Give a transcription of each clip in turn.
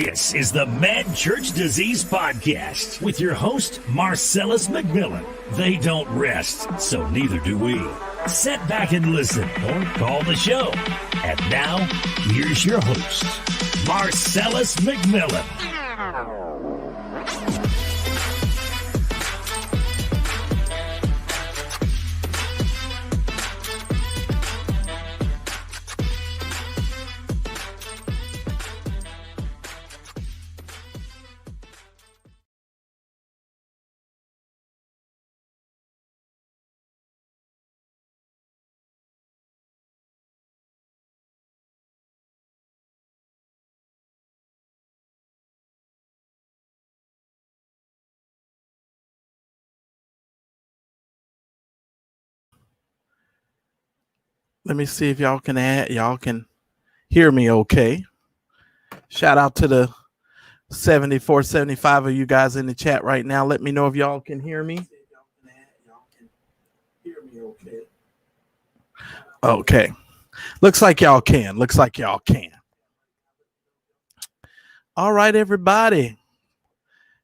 This is the Mad Church Disease Podcast with your host, MarcellusMcMillian. They don't rest, so neither do we. Sit back and listen or call the show. And now, here's your host, Marcellus McMillian. Let me see if y'all can hear me okay. Shout out to the 74, 75 of you guys in the chat right now. Let me know if y'all can hear me. Okay. Looks like y'all can. All right, everybody.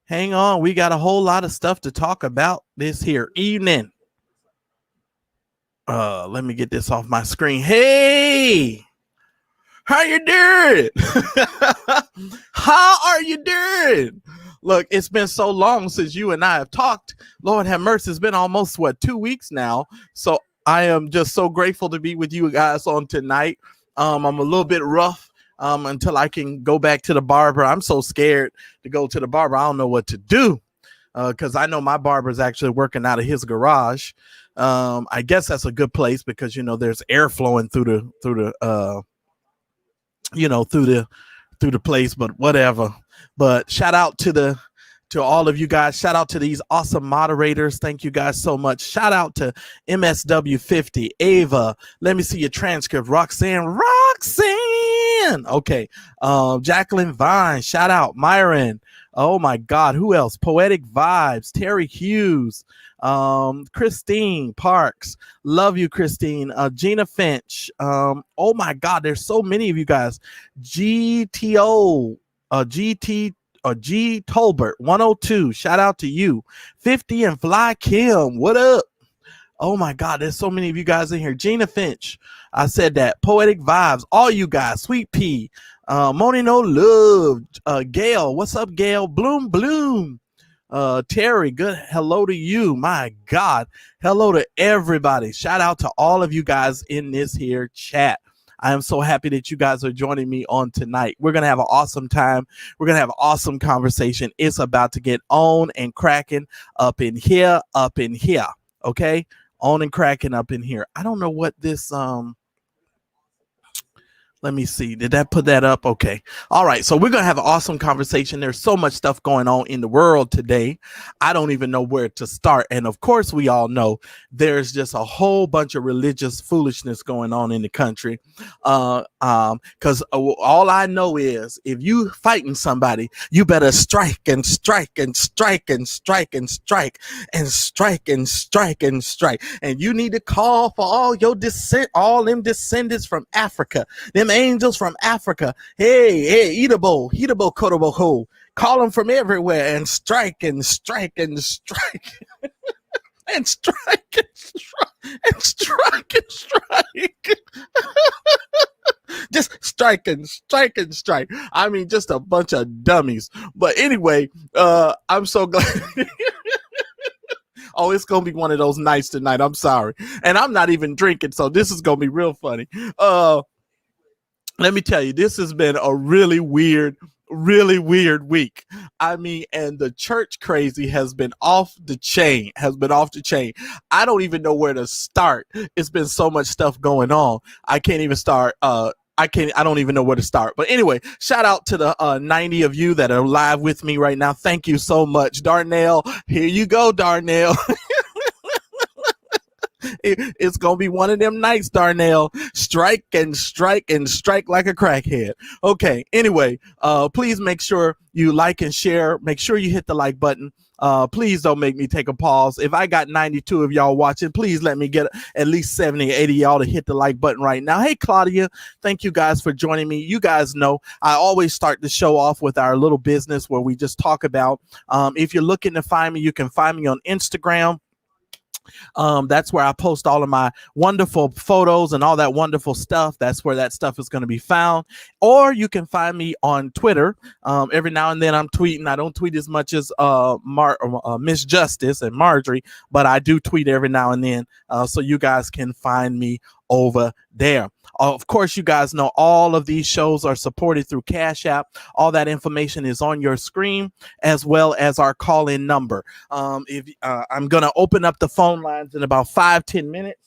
Hang on. We got a whole lot of stuff to talk about this here evening. Let me get this off my screen. Hey, how you doing? How are you doing? Look, it's been so long since you and I have talked. Lord have mercy, it's been almost 2 weeks now. So I am just so grateful to be with you guys on tonight. I'm a little bit rough until I can go back to the barber. I'm so scared to go to the barber. I don't know what to do because I know my barber is actually working out of his garage. I guess that's a good place because, you know, there's air flowing through the place, but whatever. But shout out to all of you guys. Shout out to these awesome moderators. Thank you guys so much. Shout out to MSW50, Ava. Let me see your transcript. Roxanne. Okay. Jacqueline Vine. Shout out. Myron. Oh my God. Who else? Poetic Vibes. Terry Hughes. Christine Parks. Love you, Christine. Gina Finch. Oh my God. There's so many of you guys. GTO. G Tolbert 102. Shout out to you. 50 and Fly Kim. What up? Oh my God, there's so many of you guys in here. Gina Finch. I said that. Poetic Vibes. All you guys. Sweet Pea. Moni No Love. Gail. What's up, Gail? Bloom. Terry, good. Hello to you. My God. Hello to everybody. Shout out to all of you guys in this here chat. I am so happy that you guys are joining me on tonight. We're going to have an awesome time. We're going to have an awesome conversation. It's about to get on and cracking up in here. Okay. On and cracking up in here. I don't know what this, let me see. Did that put that up? Okay. All right. So we're going to have an awesome conversation. There's so much stuff going on in the world today. I don't even know where to start. And of course, we all know there's just a whole bunch of religious foolishness going on in the country. Because all I know is if you fighting somebody, you better strike. And you need to call for all your all them descendants from Africa. Them angels from Africa. Hey, eatable, kotable ho. Call them from everywhere and strike. And strike. And strike. Just strike. I mean, just a bunch of dummies. But anyway, I'm so glad. Oh, it's going to be one of those nights tonight. I'm sorry. And I'm not even drinking, so this is going to be real funny. Let me tell you, this has been a really weird week. I mean, and the church crazy has been off the chain. I don't even know where to start. It's been so much stuff going on. I can't even start. I don't even know where to start. But anyway, shout out to the 90 of you that are live with me right now. Thank you so much. Darnell, here you go, Darnell. It's going to be one of them nights, Darnell. Strike like a crackhead. Okay, anyway, please make sure you like and share. Make sure you hit the like button. Please don't make me take a pause. If I got 92 of y'all watching, please let me get at least 70 or 80 of y'all to hit the like button right now. Hey, Claudia, thank you guys for joining me. You guys know I always start the show off with our little business where we just talk about, if you're looking to find me, you can find me on Instagram. That's where I post all of my wonderful photos and all that wonderful stuff. That's where that stuff is going to be found. Or you can find me on Twitter. Every now and then I'm tweeting. I don't tweet as much as Miss Justice and Marjorie, but I do tweet every now and then. So you guys can find me over there. Of course, you guys know all of these shows are supported through Cash App. All that information is on your screen, as well as our call-in number. If I'm going to open up the phone lines in about 5-10 minutes.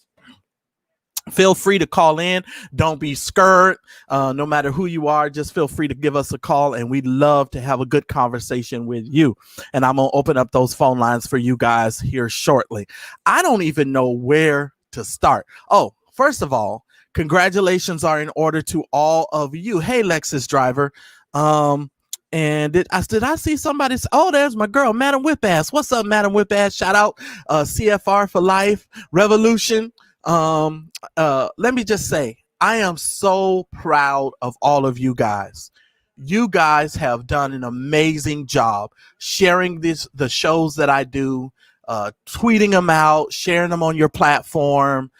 Feel free to call in. Don't be scared. No matter who you are, just feel free to give us a call, and we'd love to have a good conversation with you. And I'm going to open up those phone lines for you guys here shortly. I don't even know where to start. Oh, first of all, congratulations are in order to all of you. Hey, Lexus driver. And did I see somebody? Oh, there's my girl, Madam Whip-Ass. What's up, Madam Whip-Ass? Shout out CFR for life, Revolution. Let me just say, I am so proud of all of you guys. You guys have done an amazing job sharing the shows that I do, tweeting them out, sharing them on your platform.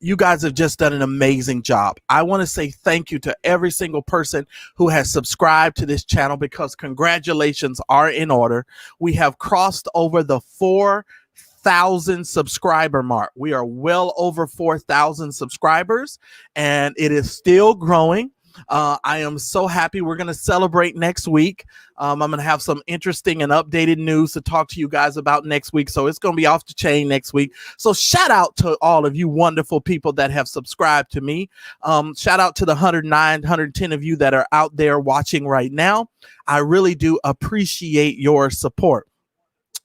You guys have just done an amazing job. I want to say thank you to every single person who has subscribed to this channel, because congratulations are in order. We have crossed over the 4,000 subscriber mark. We are well over 4,000 subscribers, and it is still growing. I am so happy. We're going to celebrate next week. I'm going to have some interesting and updated news to talk to you guys about next week. So it's going to be off the chain next week. So shout out to all of you wonderful people that have subscribed to me. Shout out to the 109, 110 of you that are out there watching right now. I really do appreciate your support.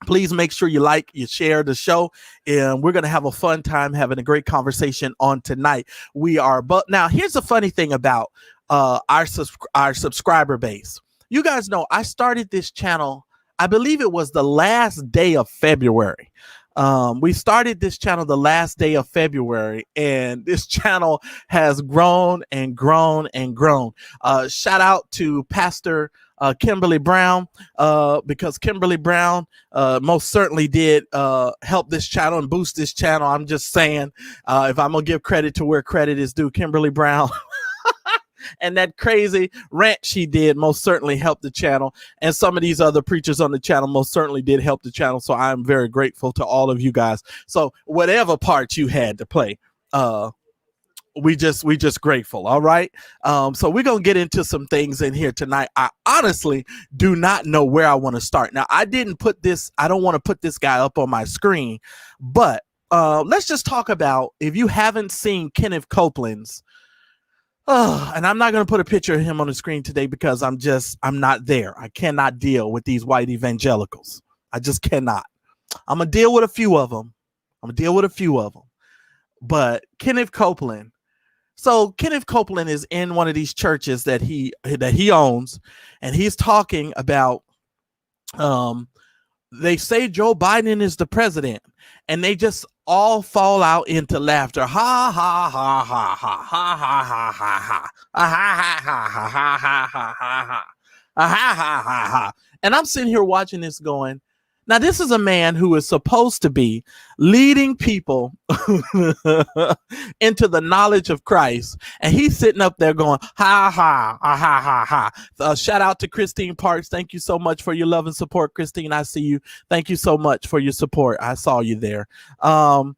Please make sure you like, you share the show, and we're going to have a fun time having a great conversation on tonight. But now here's the funny thing about our subscriber base. You guys know I started this channel, I believe it was the last day of February. We started this channel the last day of February, and this channel has grown and grown and grown. Shout out to Pastor Kimberly Brown, because Kimberly Brown most certainly did help this channel and boost this channel. I'm just saying, if I'm going to give credit to where credit is due, Kimberly Brown and that crazy rant she did most certainly helped the channel. And some of these other preachers on the channel most certainly did help the channel. So I'm very grateful to all of you guys. So whatever part you had to play, we just grateful. All right. So we're going to get into some things in here tonight. I honestly do not know where I want to start. Now, I don't want to put this guy up on my screen, but let's just talk about, if you haven't seen Kenneth Copeland's, and I'm not going to put a picture of him on the screen today because I'm not there. I cannot deal with these white evangelicals. I just cannot. I'm going to deal with a few of them. But Kenneth Copeland. So Kenneth Copeland is in one of these churches that he owns, and he's talking about, they say Joe Biden is the president, and they just all fall out into laughter. Ha ha ha ha ha ha ha ha ha ha ha ha ha ha ha ha ha ha ha. And I'm sitting here watching this going, now this is a man who is supposed to be leading people into the knowledge of Christ, and he's sitting up there going, ha ha ha ha ha. Shout out to Christine Parks. Thank you so much for your love and support, Christine. I see you. Thank you so much for your support. I saw you there. But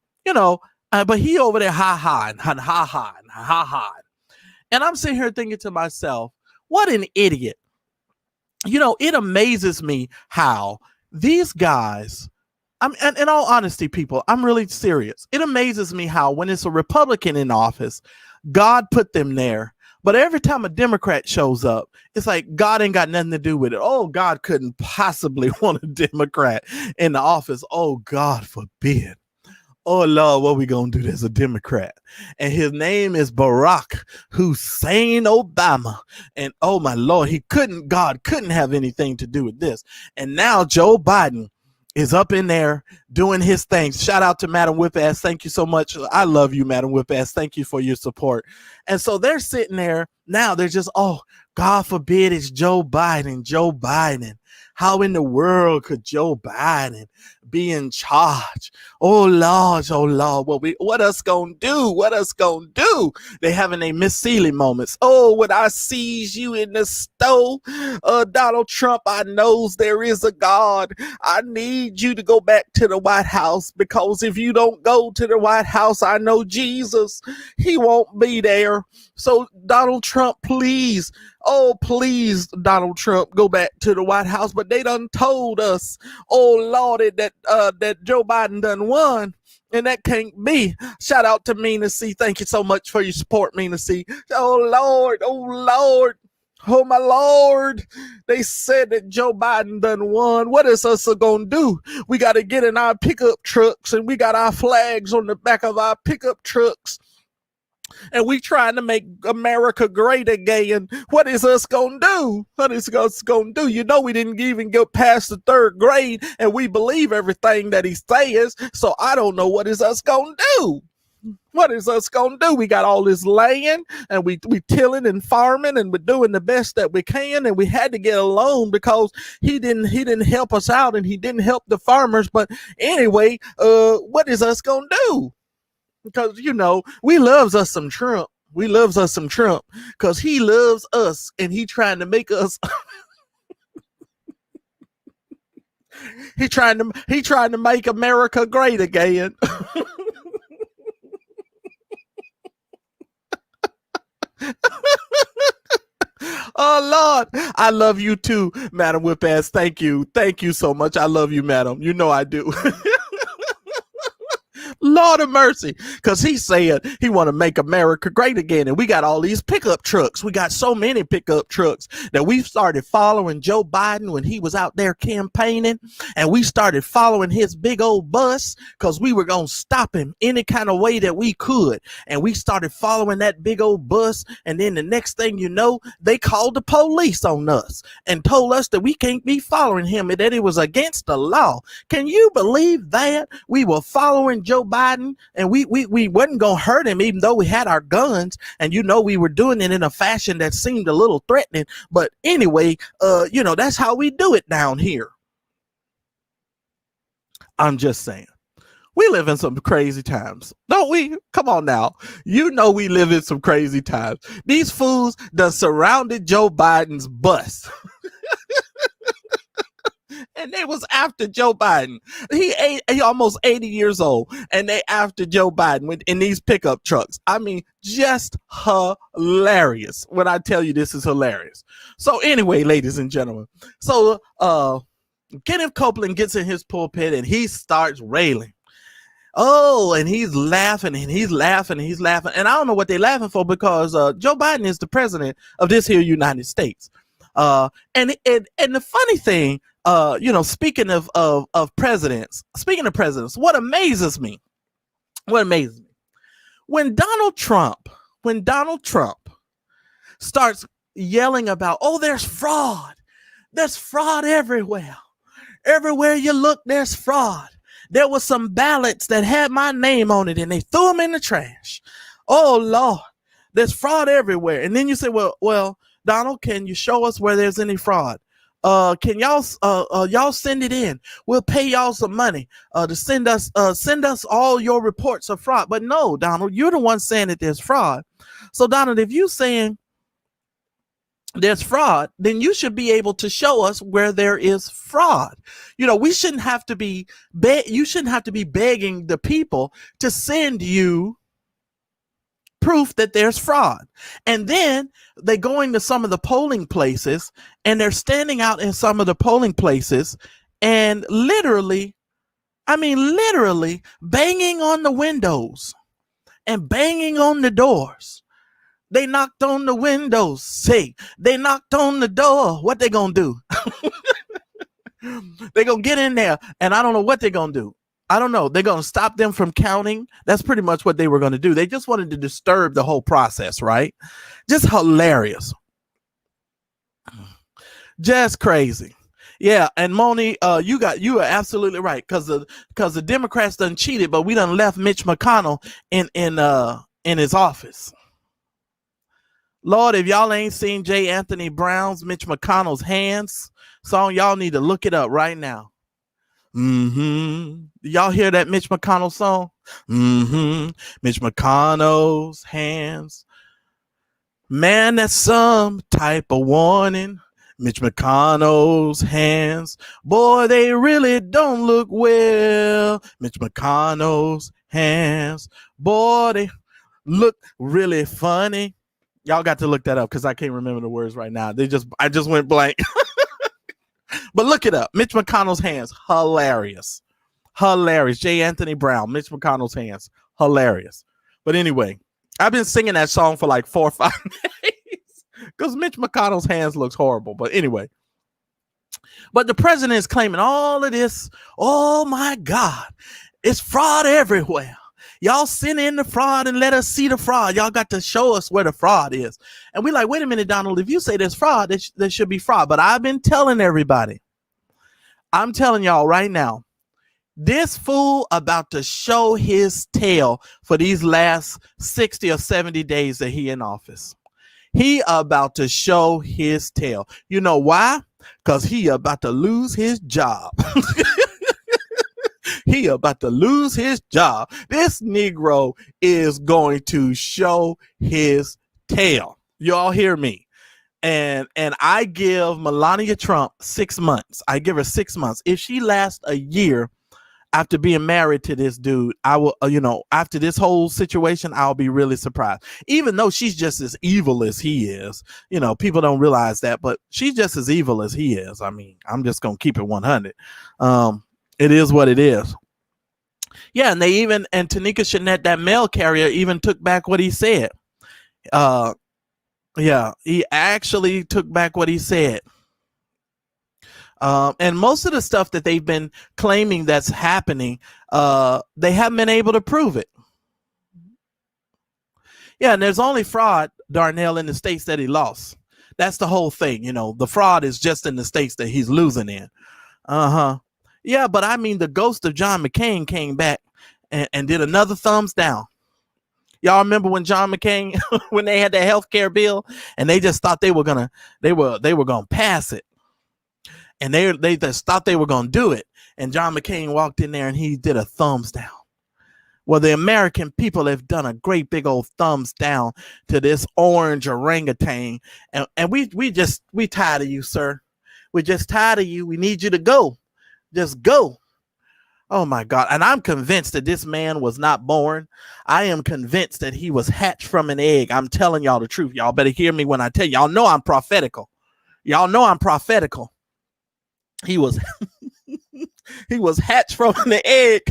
he over there ha ha and ha ha and ha ha. And I'm sitting here thinking to myself, what an idiot. It amazes me how these guys, in all honesty, people, I'm really serious. It amazes me how when it's a Republican in office, God put them there. But every time a Democrat shows up, it's like God ain't got nothing to do with it. Oh, God couldn't possibly want a Democrat in the office. Oh, God forbid. Oh, Lord, what we going to do? There's a Democrat. And his name is Barack Hussein Obama. And oh, my Lord, God couldn't have anything to do with this. And now Joe Biden is up in there doing his thing. Shout out to Madam Whip-Ass. Thank you so much. I love you, Madam Whip-Ass. Thank you for your support. And so they're sitting there now. They're just, oh, God forbid it's Joe Biden. Joe Biden. How in the world could Joe Biden be in charge? Oh Lord, oh Lord. What us gonna do? What us gonna do? They having a Miss Seeley moments. Oh, when I sees you in the store, Donald Trump, I knows there is a God. I need you to go back to the White House, because if you don't go to the White House, I know Jesus, he won't be there. So Donald Trump, please, oh, please, Donald Trump, go back to the White House. But they done told us, oh, Lordy, that Joe Biden done won. And that can't be. Shout out to Mina C. Thank you so much for your support, Mina C. Oh, Lord. Oh, Lord. Oh, my Lord. They said that Joe Biden done won. What is us going to do? We got to get in our pickup trucks, and we got our flags on the back of our pickup trucks, and we trying to make America great again. What is us gonna do? What is us gonna do? You know, we didn't even get past the 3rd grade, and we believe everything that he says. So I don't know what is us gonna do. What is us gonna do? We got all this land, and we tilling and farming, and we're doing the best that we can, and we had to get a loan because he didn't help us out, and he didn't help the farmers. But anyway, what is us gonna do? Because, you know, we loves us some Trump. We loves us some Trump because he loves us, and he trying to make us. he trying to make America great again. Oh Lord, I love you too, Madam Whip-Ass. Thank you so much. I love you, Madam. You know I do. Lord of mercy, because he said he want to make America great again, and we got all these pickup trucks. We got so many pickup trucks that we started following Joe Biden when he was out there campaigning, and we started following his big old bus because we were going to stop him any kind of way that we could, and we started following that big old bus, and then the next thing you know, they called the police on us and told us that we can't be following him and that it was against the law. Can you believe that? We were following Joe Biden, and we wasn't gonna hurt him, even though we had our guns, and you know we were doing it in a fashion that seemed a little threatening. But anyway, you know, that's how we do it down here. I'm just saying, we live in some crazy times, don't we? Come on now, you know we live in some crazy times. These fools done surrounded Joe Biden's bus. And they was after Joe Biden. He almost 80 years old, and they after Joe Biden in these pickup trucks. I mean, just hilarious. When I tell you this is hilarious. So anyway, ladies and gentlemen, so Kenneth Copeland gets in his pulpit and he starts railing. Oh, and he's laughing and he's laughing and he's laughing. And I don't know what they're laughing for, because Joe Biden is the president of this here United States. And the funny thing, you know, speaking of presidents, what amazes me, when Donald Trump starts yelling about, oh, there's fraud everywhere you look, there's fraud. There was some ballots that had my name on it and they threw them in the trash. Oh Lord, there's fraud everywhere. And then you say, well, Donald, can you show us where there's any fraud? Can y'all send it in? We'll pay y'all some money to send us all your reports of fraud. But no, Donald, you're the one saying that there's fraud. So Donald, if you saying there's fraud, then you should be able to show us where there is fraud. You know, we shouldn't have to be you shouldn't have to be begging the people to send you proof that there's fraud. And then they go into some of the polling places and they're standing out in some of the polling places and literally banging on the windows and banging on the doors. They knocked on the windows. Say, they knocked on the door. What they gonna do? They gonna get in there, and I don't know what they're gonna do. I don't know. They're gonna stop them from counting. That's pretty much what they were gonna do. They just wanted to disturb the whole process, right? Just hilarious. Just crazy. Yeah, and Moni, you are absolutely right because the Democrats done cheated, but we done left Mitch McConnell in his office. Lord, if y'all ain't seen J. Anthony Brown's Mitch McConnell's Hands song, y'all need to look it up right now. Y'all hear that Mitch McConnell song? Mitch McConnell's Hands. Man, that's some type of warning. Mitch McConnell's hands. Boy, they really don't look well. Mitch McConnell's hands. Boy, they look really funny. Y'all got to look that up because I can't remember the words right now. I just went blank. But look it up. Mitch McConnell's hands. Hilarious. Hilarious. J. Anthony Brown. Mitch McConnell's hands. Hilarious. But anyway, I've been singing that song for like 4 or 5 days because Mitch McConnell's hands looks horrible. But anyway, but the president is claiming all of this. Oh my God, it's fraud everywhere. Y'all send in the fraud and let us see the fraud. Y'all got to show us where the fraud is. And we're like, wait a minute, Donald, if you say there's fraud, there should be fraud. But I've been telling everybody, I'm telling y'all right now, this fool about to show his tail for these last 60 or 70 days that he in office. He about to show his tail. You know why? Because he about to lose his job. He about to lose his job. This Negro is going to show his tail. Y'all hear me? And I give Melania Trump 6 months. I give her 6 months. If she lasts a year after being married to this dude, I will, after this whole situation, I'll be really surprised. Even though she's just as evil as he is, people don't realize that, but she's just as evil as he is. I mean, I'm just going to keep it 100. It is what it is. Yeah, and Tanika Shanette, that mail carrier, even took back what he said. Yeah, he actually took back what he said. And most of the stuff that they've been claiming that's happening, they haven't been able to prove it. Yeah, and there's only fraud, Darnell, in the states that he lost. That's the whole thing. The fraud is just in the states that he's losing in. Yeah, but I mean, the ghost of John McCain came back and did another thumbs down. Y'all remember when John McCain, when they had that health care bill and they just thought they were gonna pass it. And they just thought they were going to do it. And John McCain walked in there and he did a thumbs down. Well, the American people have done a great big old thumbs down to this orange orangutan. And we tired of you, sir. We're just tired of you. We need you to go. Just go. Oh, my God. And I'm convinced that this man was not born. I am convinced that he was hatched from an egg. I'm telling y'all the truth. Y'all better hear me when I tell y'all know I'm prophetical. Y'all know I'm prophetical. He was hatched from the egg.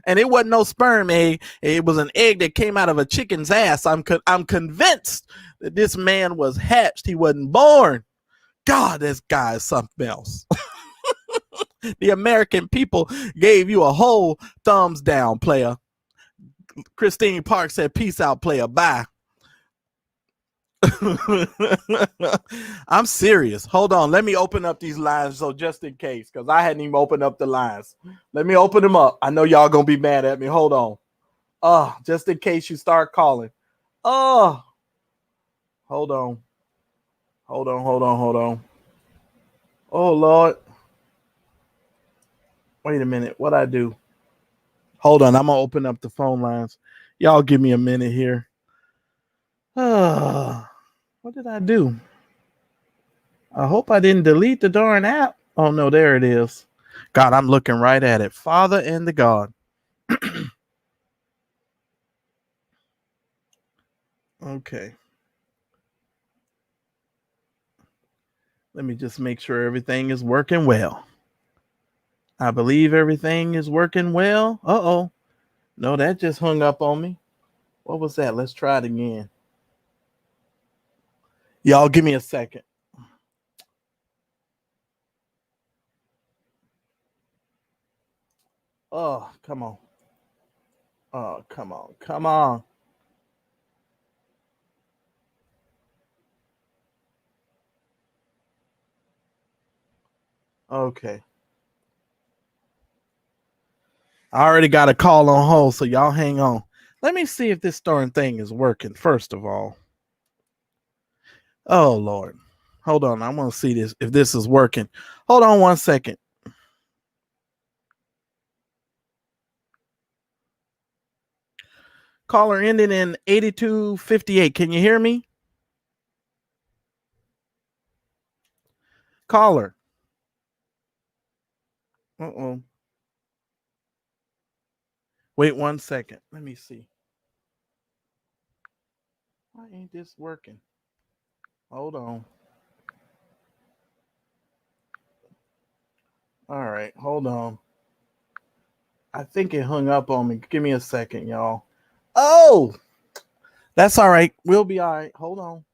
And it wasn't no sperm egg. It was an egg that came out of a chicken's ass. I'm convinced that this man was hatched. He wasn't born. God, this guy is something else. The American people gave you a whole thumbs down, player. Christine Park said, peace out, player. Bye. I'm serious. Hold on. Let me open up these lines so just in case, because I hadn't even opened up the lines. Let me open them up. I know y'all gonna be mad at me. Hold on. Just in case you start calling. Hold on. Hold on. Oh Lord. Wait a minute. What I do? Hold on. I'm gonna open up the phone lines. Y'all give me a minute here. What did I do? I hope I didn't delete the darn app. Oh, no, there it is. God, I'm looking right at it. Father and the God. Okay. Let me just make sure everything is working well. I believe everything is working well. Uh-oh. No, that just hung up on me. What was that? Let's try it again. Y'all give me a second. Oh, come on. Oh, come on. Come on. Okay. I already got a call on hold, so y'all hang on. Let me see if this darn thing is working, first of all. Oh, Lord. Hold on. I want to see this if this is working. Hold on one second. Caller ending in 8258. Can you hear me? Caller. Uh-oh. Wait 1 second. Let me see. Why ain't this working? Hold on. All right. Hold on. I think it hung up on me. Give me a second, y'all. Oh! That's all right. We'll be all right. Hold on.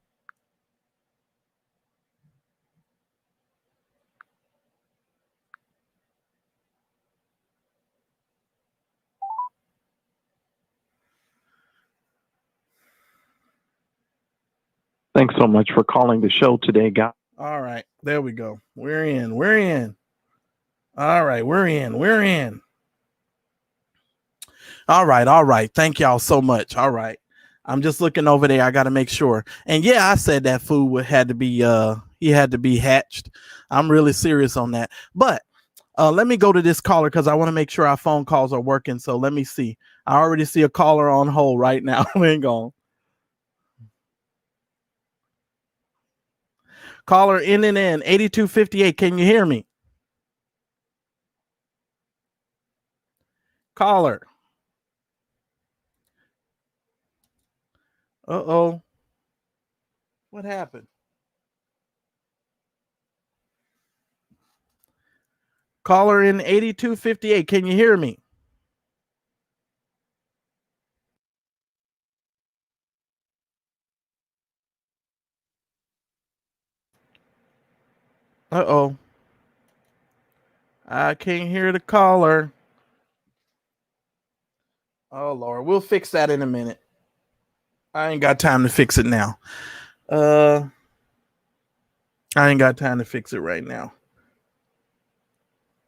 Thanks so much for calling the show today, guys. All right. There we go. We're in. We're in. All right. We're in. We're in. All right. All right. Thank y'all so much. All right. I'm just looking over there. I got to make sure. And yeah, I said that food had to be he had to be hatched. I'm really serious on that. But let me go to this caller because I want to make sure our phone calls are working. So let me see. I already see a caller on hold right now. Hang on. Caller ending in 8258. Can you hear me? Caller. Uh-oh. What happened? Caller in 8258. Can you hear me? Uh-oh. I can't hear the caller. Oh, Lord. We'll fix that in a minute. I ain't got time to fix it now. I ain't got time to fix it right now.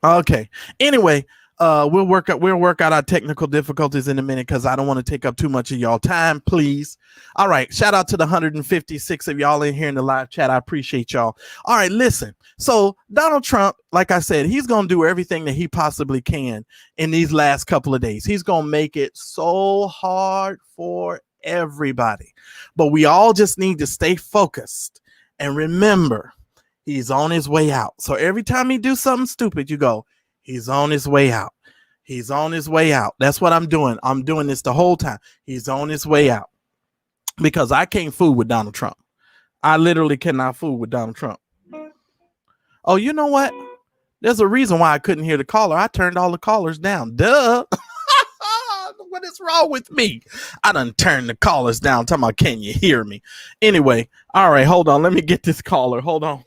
Okay. Anyway, we'll work out our technical difficulties in a minute because I don't want to take up too much of y'all time, please. All right. Shout out to the 156 of y'all in here in the live chat. I appreciate y'all. All right, listen. So Donald Trump, like I said, he's gonna do everything that he possibly can in these last couple of days. He's gonna make it so hard for everybody. But we all just need to stay focused and remember he's on his way out. So every time he do something stupid, you go, he's on his way out. He's on his way out. That's what I'm doing. I'm doing this the whole time. He's on his way out. Because I can't fool with Donald Trump. I literally cannot fool with Donald Trump. Oh, you know what? There's a reason why I couldn't hear the caller. I turned all the callers down. Duh. What is wrong with me? I done turned the callers down. Talking about, can you hear me? Anyway, all right, hold on. Let me get this caller. Hold on.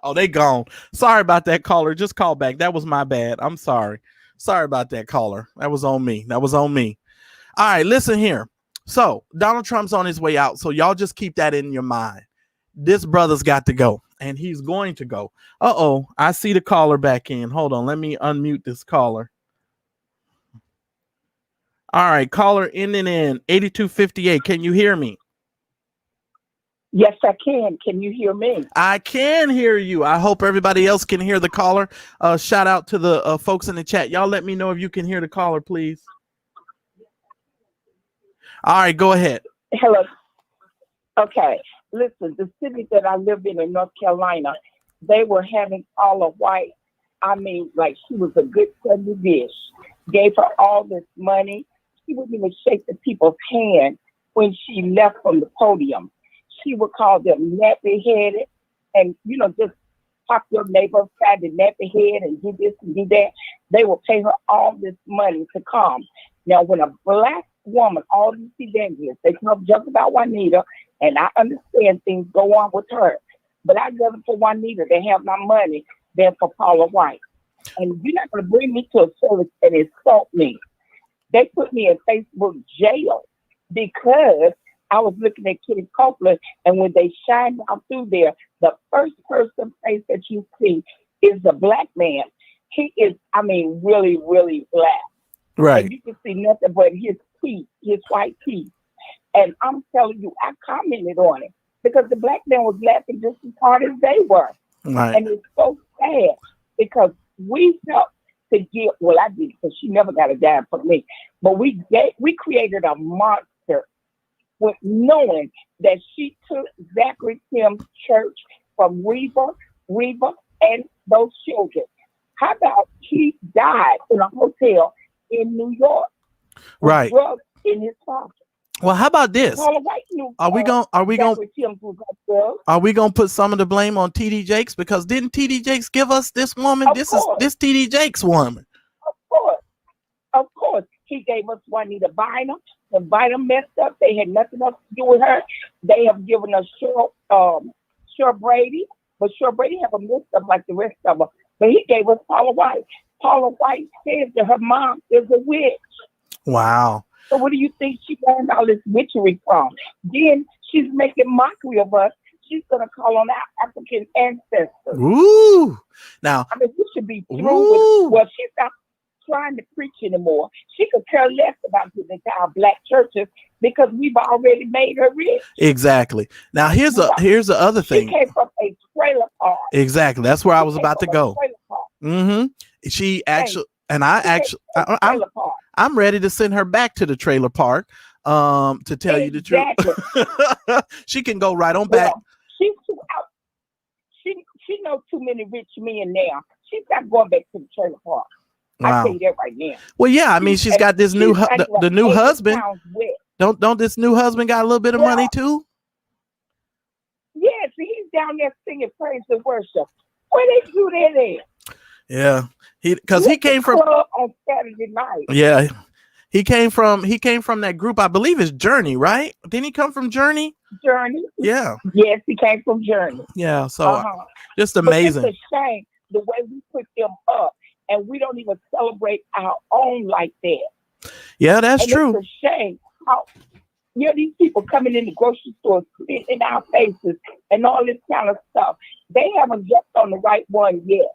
Oh, they gone. Sorry about that, caller. Just call back. That was my bad. I'm sorry. Sorry about that, caller. That was on me. That was on me. All right, listen here. So Donald Trump's on his way out. So y'all just keep that in your mind. This brother's got to go, and he's going to go. Uh-oh, I see the caller back in. Hold on. Let me unmute this caller. All right, caller ending in 8258. Can you hear me? Yes, I can. Can you hear me? I can hear you. I hope everybody else can hear the caller. Shout out to the folks in the chat. Y'all let me know if you can hear the caller, please. All right, go ahead. Hello. Okay. Listen, the city that I live in North Carolina, they were having all a white. I mean, like she was a good friendly dish. Gave her all this money. She wouldn't even shake the people's hand when she left from the podium. She would call them nappy-headed and, just pop your neighbor side the nappy head and do this and do that. They will pay her all this money to come. Now, when a black woman, all these evangelists, they come up just about Juanita, and I understand things go on with her, but I'd rather for Juanita to have my money than for Paula White. And you're not going to bring me to a service and insult me. They put me in Facebook jail because I was looking at Kitty Copeland, and when they shine out through there, the first person face that you see is the black man. He is, I mean, really, really black. Right. And you can see nothing but his teeth, his white teeth. And I'm telling you, I commented on it because the black man was laughing just as hard as they were. Right. And it's so sad because we felt to get, well, I did because she never got a dime from me, but we created a monster with knowing that she took Zachary Tim's church from Reva, and those children. How about he died in a hotel in New York with Right. drugs in his pocket? Well, how about this? Are we gonna put some of the blame on TD Jakes? Because didn't TD Jakes give us this woman? This TD Jakes woman. Of course. He gave us Juanita Bynum. When Bynum messed up, they had nothing else to do with her. They have given us Sure Brady, but Sure Brady have a messed up like the rest of them. But he gave us Paula White. Paula White says that her mom is a witch. Wow. So what do you think she learned all this witchery from? Then she's making mockery of us. She's going to call on our African ancestors. Ooh. Now, I mean, we should be through with, well, she's not trying to preach anymore. She could care less about the entire black churches because we've already made her rich. Exactly. Now, here's the other thing. She came from a trailer park. Exactly. That's where I was about to go. Mm-hmm. She actually, I'm ready to send her back to the trailer park. To tell you the truth, she can go right on back. She's too out. She knows too many rich men now. She's not going back to the trailer park. Wow. I tell you that right now. Well, yeah, I mean, she's got this new the new husband. Don't this new husband got a little bit of money too? Yes, he's down there singing praise and worship. Where they do that at? Yeah, he came from on Saturday night. Yeah, he came from that group. I believe it's Journey, right? Didn't he come from Journey? Journey. Yeah. Yes, he came from Journey. Yeah. So just amazing. But it's a shame the way we put them up, and we don't even celebrate our own like that. Yeah, that's true. It's a shame how these people coming in the grocery store, spitting in our faces, and all this kind of stuff. They haven't jumped on the right one yet.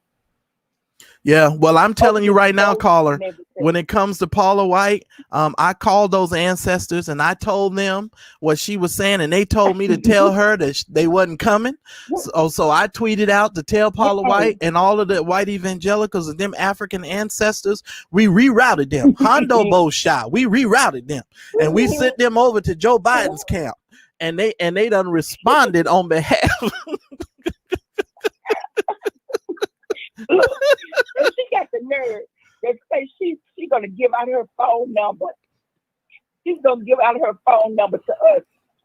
Yeah, well, I'm telling you right now, caller, when it comes to Paula White, I called those ancestors and I told them what she was saying, and they told me to tell her that they wasn't coming. So I tweeted out to tell Paula White and all of the white evangelicals and them African ancestors, we rerouted them. Hondo Bo shot, we rerouted them, and we sent them over to Joe Biden's camp, and they done responded on behalf. Look, she got the nerve that say she's gonna give out her phone number. She's gonna give out her phone number to us.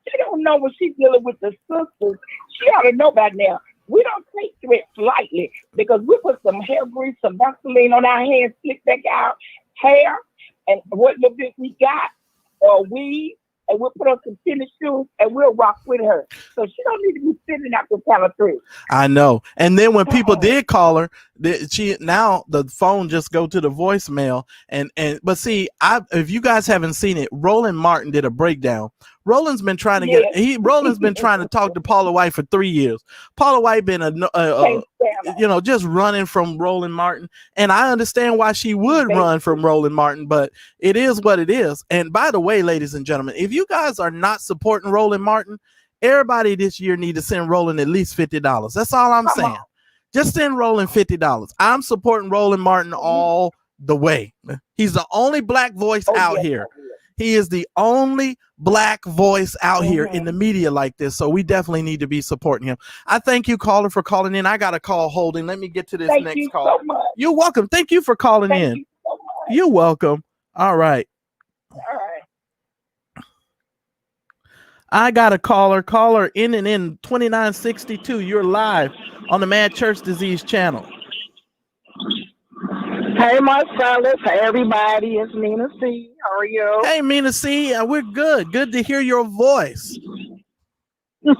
She don't know what she's dealing with the sisters. She ought to know by now. We don't take threats lightly because we put some hair grease, some Vaseline on our hands, slick back our hair, and what little bit we got, or weave, and we'll put on some tennis shoes and we'll rock with her. So she don't need to be sitting out the count of three. I know. And then when people did call her, now the phone just go to the voicemail. But see, if you guys haven't seen it, Roland Martin did a breakdown. Roland's been trying to Roland's been trying to talk to Paula White for 3 years. Paula White been just running from Roland Martin, and I understand why she would run from Roland Martin, but it is what it is. And by the way, ladies and gentlemen, if you guys are not supporting Roland Martin, everybody this year need to send Roland at least $50. That's all I'm saying. Just send Roland $50. I'm supporting Roland Martin all the way. He's the only black voice out here. He is the only black voice out here in the media like this. So we definitely need to be supporting him. I thank you, caller, for calling in. I got a call holding. Let me get to this next call. So you're welcome. Thank you for calling in. You so you're welcome. All right. I got a caller in 2962. You're live on the Mad Church Disease channel. Hey, Marcellus. Hey, everybody. It's Mina C. How are you? Hey, Mina C. We're good. Good to hear your voice. Well,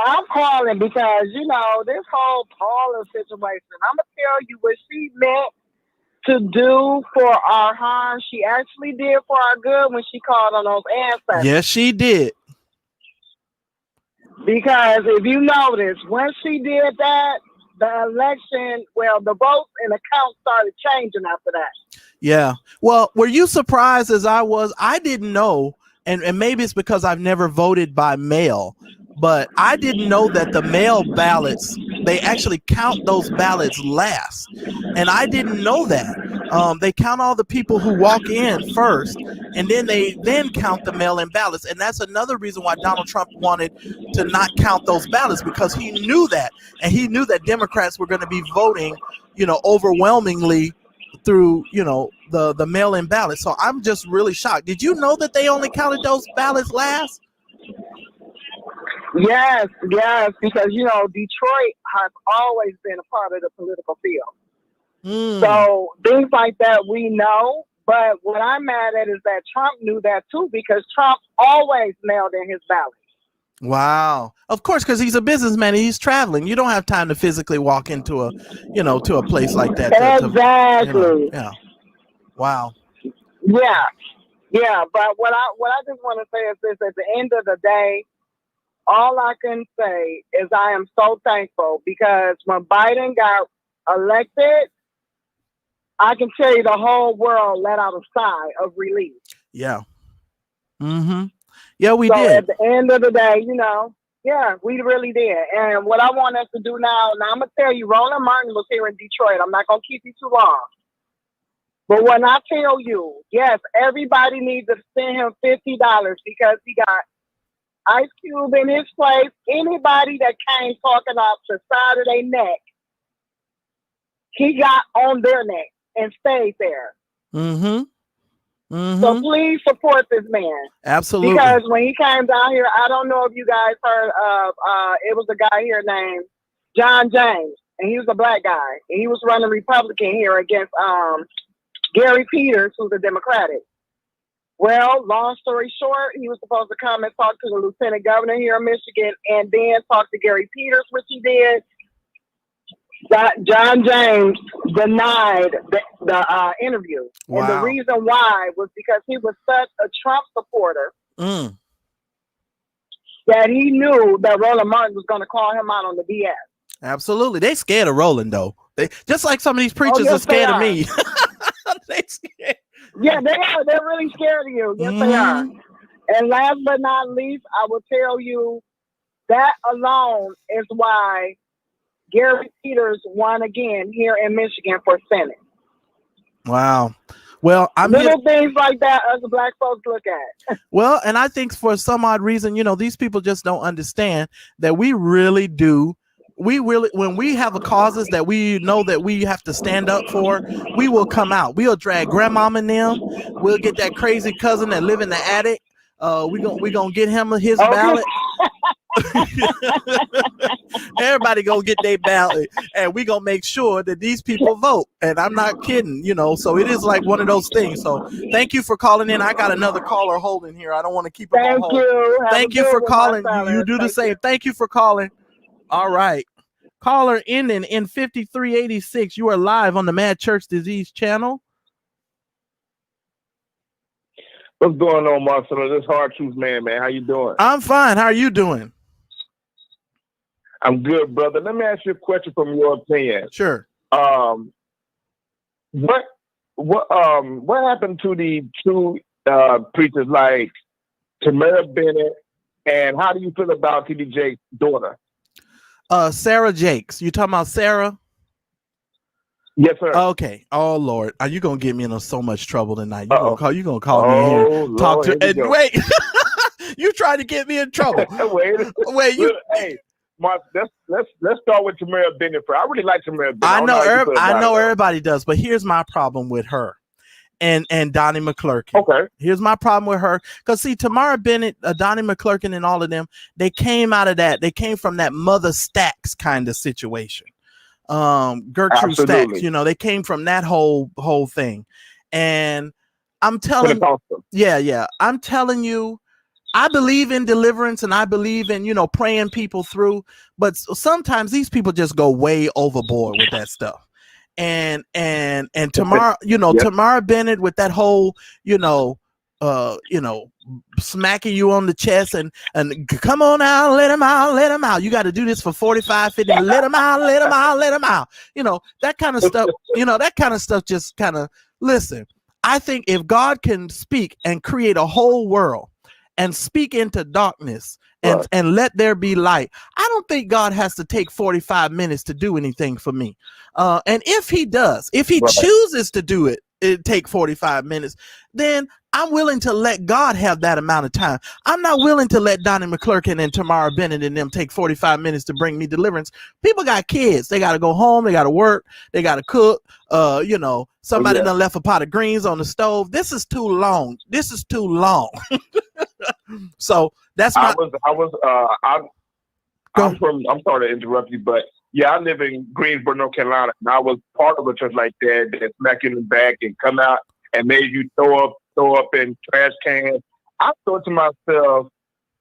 I'm calling because, this whole Paula situation, I'm going to tell you what she meant to do for our harm. She actually did for our good when she called on those ancestors. Yes, she did. Because if you notice, when she did that, the election, the votes and the count started changing after that. Yeah. Well, were you surprised as I was? I didn't know, and maybe it's because I've never voted by mail, but I didn't know that the mail ballots, they actually count those ballots last. And I didn't know that. They count all the people who walk in first, and then they count the mail-in ballots. And that's another reason why Donald Trump wanted to not count those ballots, because he knew that. And he knew that Democrats were going to be voting, overwhelmingly through, the mail-in ballots. So I'm just really shocked. Did you know that they only counted those ballots last? Yes, because Detroit has always been a part of the political field. So things like that we know, but what I'm mad at is that Trump knew that too, because Trump always mailed in his ballots. Wow. Of course, because he's a businessman and he's traveling. You don't have time to physically walk into a, to a place like that. Exactly. Yeah. Wow. Yeah. But what I just want to say is this: at the end of the day, all I can say is I am so thankful, because when Biden got elected, I can tell you the whole world let out a sigh of relief. Yeah. Mm-hmm. Yeah, we did. At the end of the day, we really did. And what I want us to do now I'm going to tell you, Roland Martin was here in Detroit. I'm not going to keep you too long. But when I tell you, yes, everybody needs to send him $50 because he got Ice Cube in his place. Anybody that came talking off the side of their neck, he got on their neck and stayed there. Mm-hmm. Mm-hmm. So please support this man. Absolutely. Because when he came down here, I don't know if you guys heard of, it was a guy here named John James, and he was a black guy. And he was running Republican here against Gary Peters, who's a Democratic. Well, long story short, he was supposed to come and talk to the lieutenant governor here in Michigan and then talk to Gary Peters, which he did. John James denied the interview. Wow. And the reason why was because he was such a Trump supporter that he knew that Roland Martin was going to call him out on the BS. Absolutely. They scared of Roland, though. They just like some of these preachers are scared of me. They scared. Yeah, they are. They're really scared of you. Yes, they are. And last but not least, I will tell you that alone is why Gary Peters won again here in Michigan for Senate. Wow. Well, little things like that us black folks look at. Well, and I think for some odd reason, these people just don't understand that we really do. When we have a causes that we know that we have to stand up for, we will come out. We'll drag grandmama and them. We'll get that crazy cousin that live in the attic. We gonna get him his ballot. Everybody gonna get their ballot, and we gonna make sure that these people vote. And I'm not kidding, so it is like one of those things. So thank you for calling in. I got another caller holding here. I don't want to keep it on hold. Thank you for calling. You do the same. Thank you for calling. All right. Caller ending in 5386. You are live on the Mad Church Disease channel. What's going on, Marcelo? This Hard Truth man. How you doing? I'm fine. How are you doing? I'm good, brother. Let me ask you a question from your opinion. Sure. What happened to the two preachers like Tamara Bennett, and how do you feel about TD Jake's daughter? Sarah Jakes. You talking about Sarah? Yes, sir. Okay. Oh Lord, are you gonna get me in so much trouble tonight? You gonna call me here? Talk to and wait. You trying to get me in trouble? Wait. Hey, Mark. Let's start with Tamara Bennett. I really like Tamara Bennett. I know everybody does, but here's my problem with her. And Donnie McClurkin. Okay. Here's my problem with her. Because see, Tamara Bennett, Donnie McClurkin, and all of them, they came out of that. They came from that Mother Stacks kind of situation. Gertrude Stacks, they came from that whole thing. And I'm telling I'm telling you, I believe in deliverance and I believe in, praying people through. But sometimes these people just go way overboard with that stuff. And Tamara, Tamara Bennett with that whole, smacking you on the chest and come on out, let him out. You got to do this for 45, 50, let him out. That kind of stuff, that kind of stuff just kind of, listen, I think if God can speak and create a whole world and speak into darkness and let there be light, I don't think God has to take 45 minutes to do anything for me. And if he does, if he chooses to do it take 45 minutes, then I'm willing to let God have that amount of time. I'm not willing to let Donnie McClurkin and Tamara Bennett and them take 45 minutes to bring me deliverance. People got kids. They got to go home. They got to work. They got to cook. Somebody done left a pot of greens on the stove. This is too long. So that's I'm sorry to interrupt you, but yeah, I live in Greensboro, North Carolina, and I was part of a church like that smack you in the back and come out and made you throw up in trash cans. I thought to myself,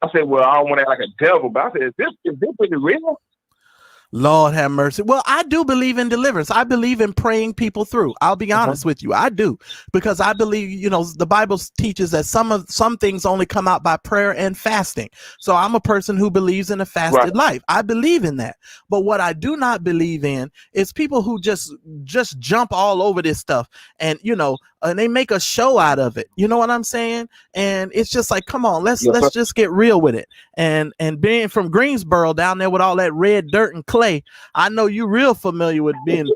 I said, well, I don't want to act like a devil, but I said, is this really real? Lord have mercy. Well, I do believe in deliverance. I believe in praying people through. I'll be honest with you. I do, because I believe, the Bible teaches that some things only come out by prayer and fasting. So I'm a person who believes in a fasted life. I believe in that. But what I do not believe in is people who just jump all over this stuff and, and they make a show out of it. You know what I'm saying? And it's just like, come on, let's just get real with it. And being from Greensboro down there with all that red dirt and clay, I know you're real familiar with being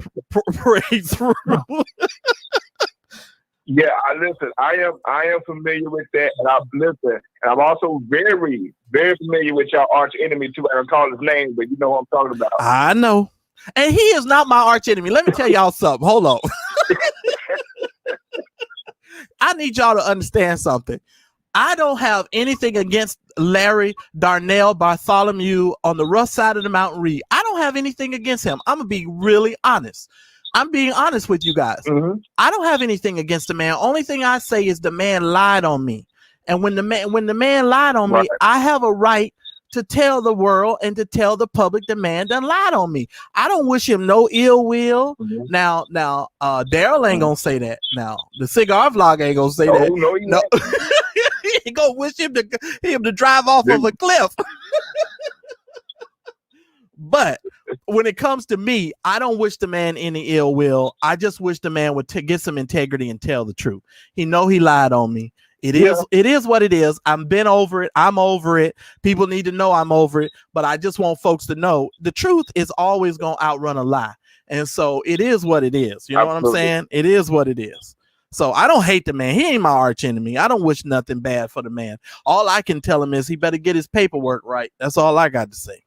prayed through. Yeah, I am familiar with that, and I'm also very, very familiar with your arch enemy too. I don't call his name, but you know what I'm talking about. I know, and he is not my arch enemy. Let me tell y'all something. Hold on. I need y'all to understand something. I don't have anything against Larry, Darnell, Bartholomew on the rough side of the mountain Reed. I don't have anything against him. I'm going to be really honest. I'm being honest with you guys. Mm-hmm. I don't have anything against the man. Only thing I say is the man lied on me. And when the man lied on me, I have a right to tell the world and to tell the public the man done lied on me. I don't wish him no ill will. Mm-hmm. Now, Daryl ain't gonna say that. Now, the cigar vlog ain't gonna say that. No. He gonna wish him to drive off of a cliff. But when it comes to me, I don't wish the man any ill will. I just wish the man would get some integrity and tell the truth. He lied on me. It is what it is. I've been over it. I'm over it. People need to know I'm over it. But I just want folks to know the truth is always going to outrun a lie. And so it is what it is. You know what I'm saying? It is what it is. So I don't hate the man. He ain't my arch enemy. I don't wish nothing bad for the man. All I can tell him is he better get his paperwork right. That's all I got to say.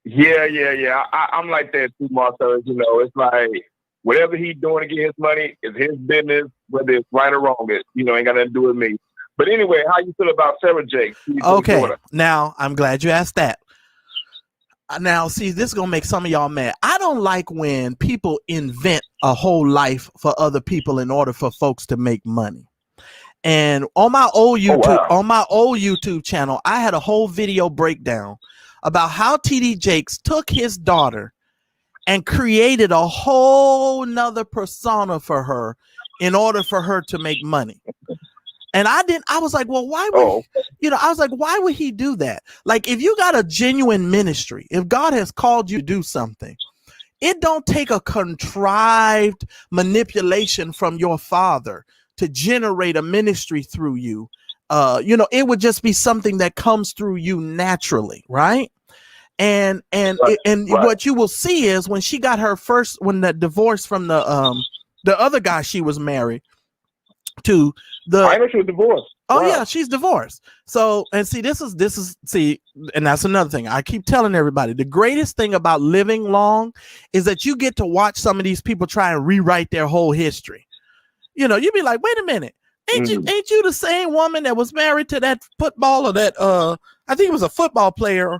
Yeah. I'm like that too, Marcellus. It's like whatever he's doing to get his money is his business, whether it's right or wrong. It ain't got nothing to do with me. But anyway, how you feel about Sarah Jake? Okay, now I'm glad you asked that. Now, see, this is going to make some of y'all mad. I don't like when people invent a whole life for other people in order for folks to make money. And on my old YouTube channel, I had a whole video breakdown about how TD Jakes took his daughter and created a whole nother persona for her in order for her to make money. And I was like, well, why would he do that? Like, if you got a genuine ministry, if God has called you to do something, it don't take a contrived manipulation from your father to generate a ministry through you. It would just be something that comes through you naturally. Right. And what you will see is when she got when that divorce from the other guy she was married to, I know she was divorced. Oh yeah, she's divorced. So, and see, this is and that's another thing. I keep telling everybody, the greatest thing about living long is that you get to watch some of these people try and rewrite their whole history. You'd be like, wait a minute, ain't you the same woman that was married to that footballer that I think it was a football player?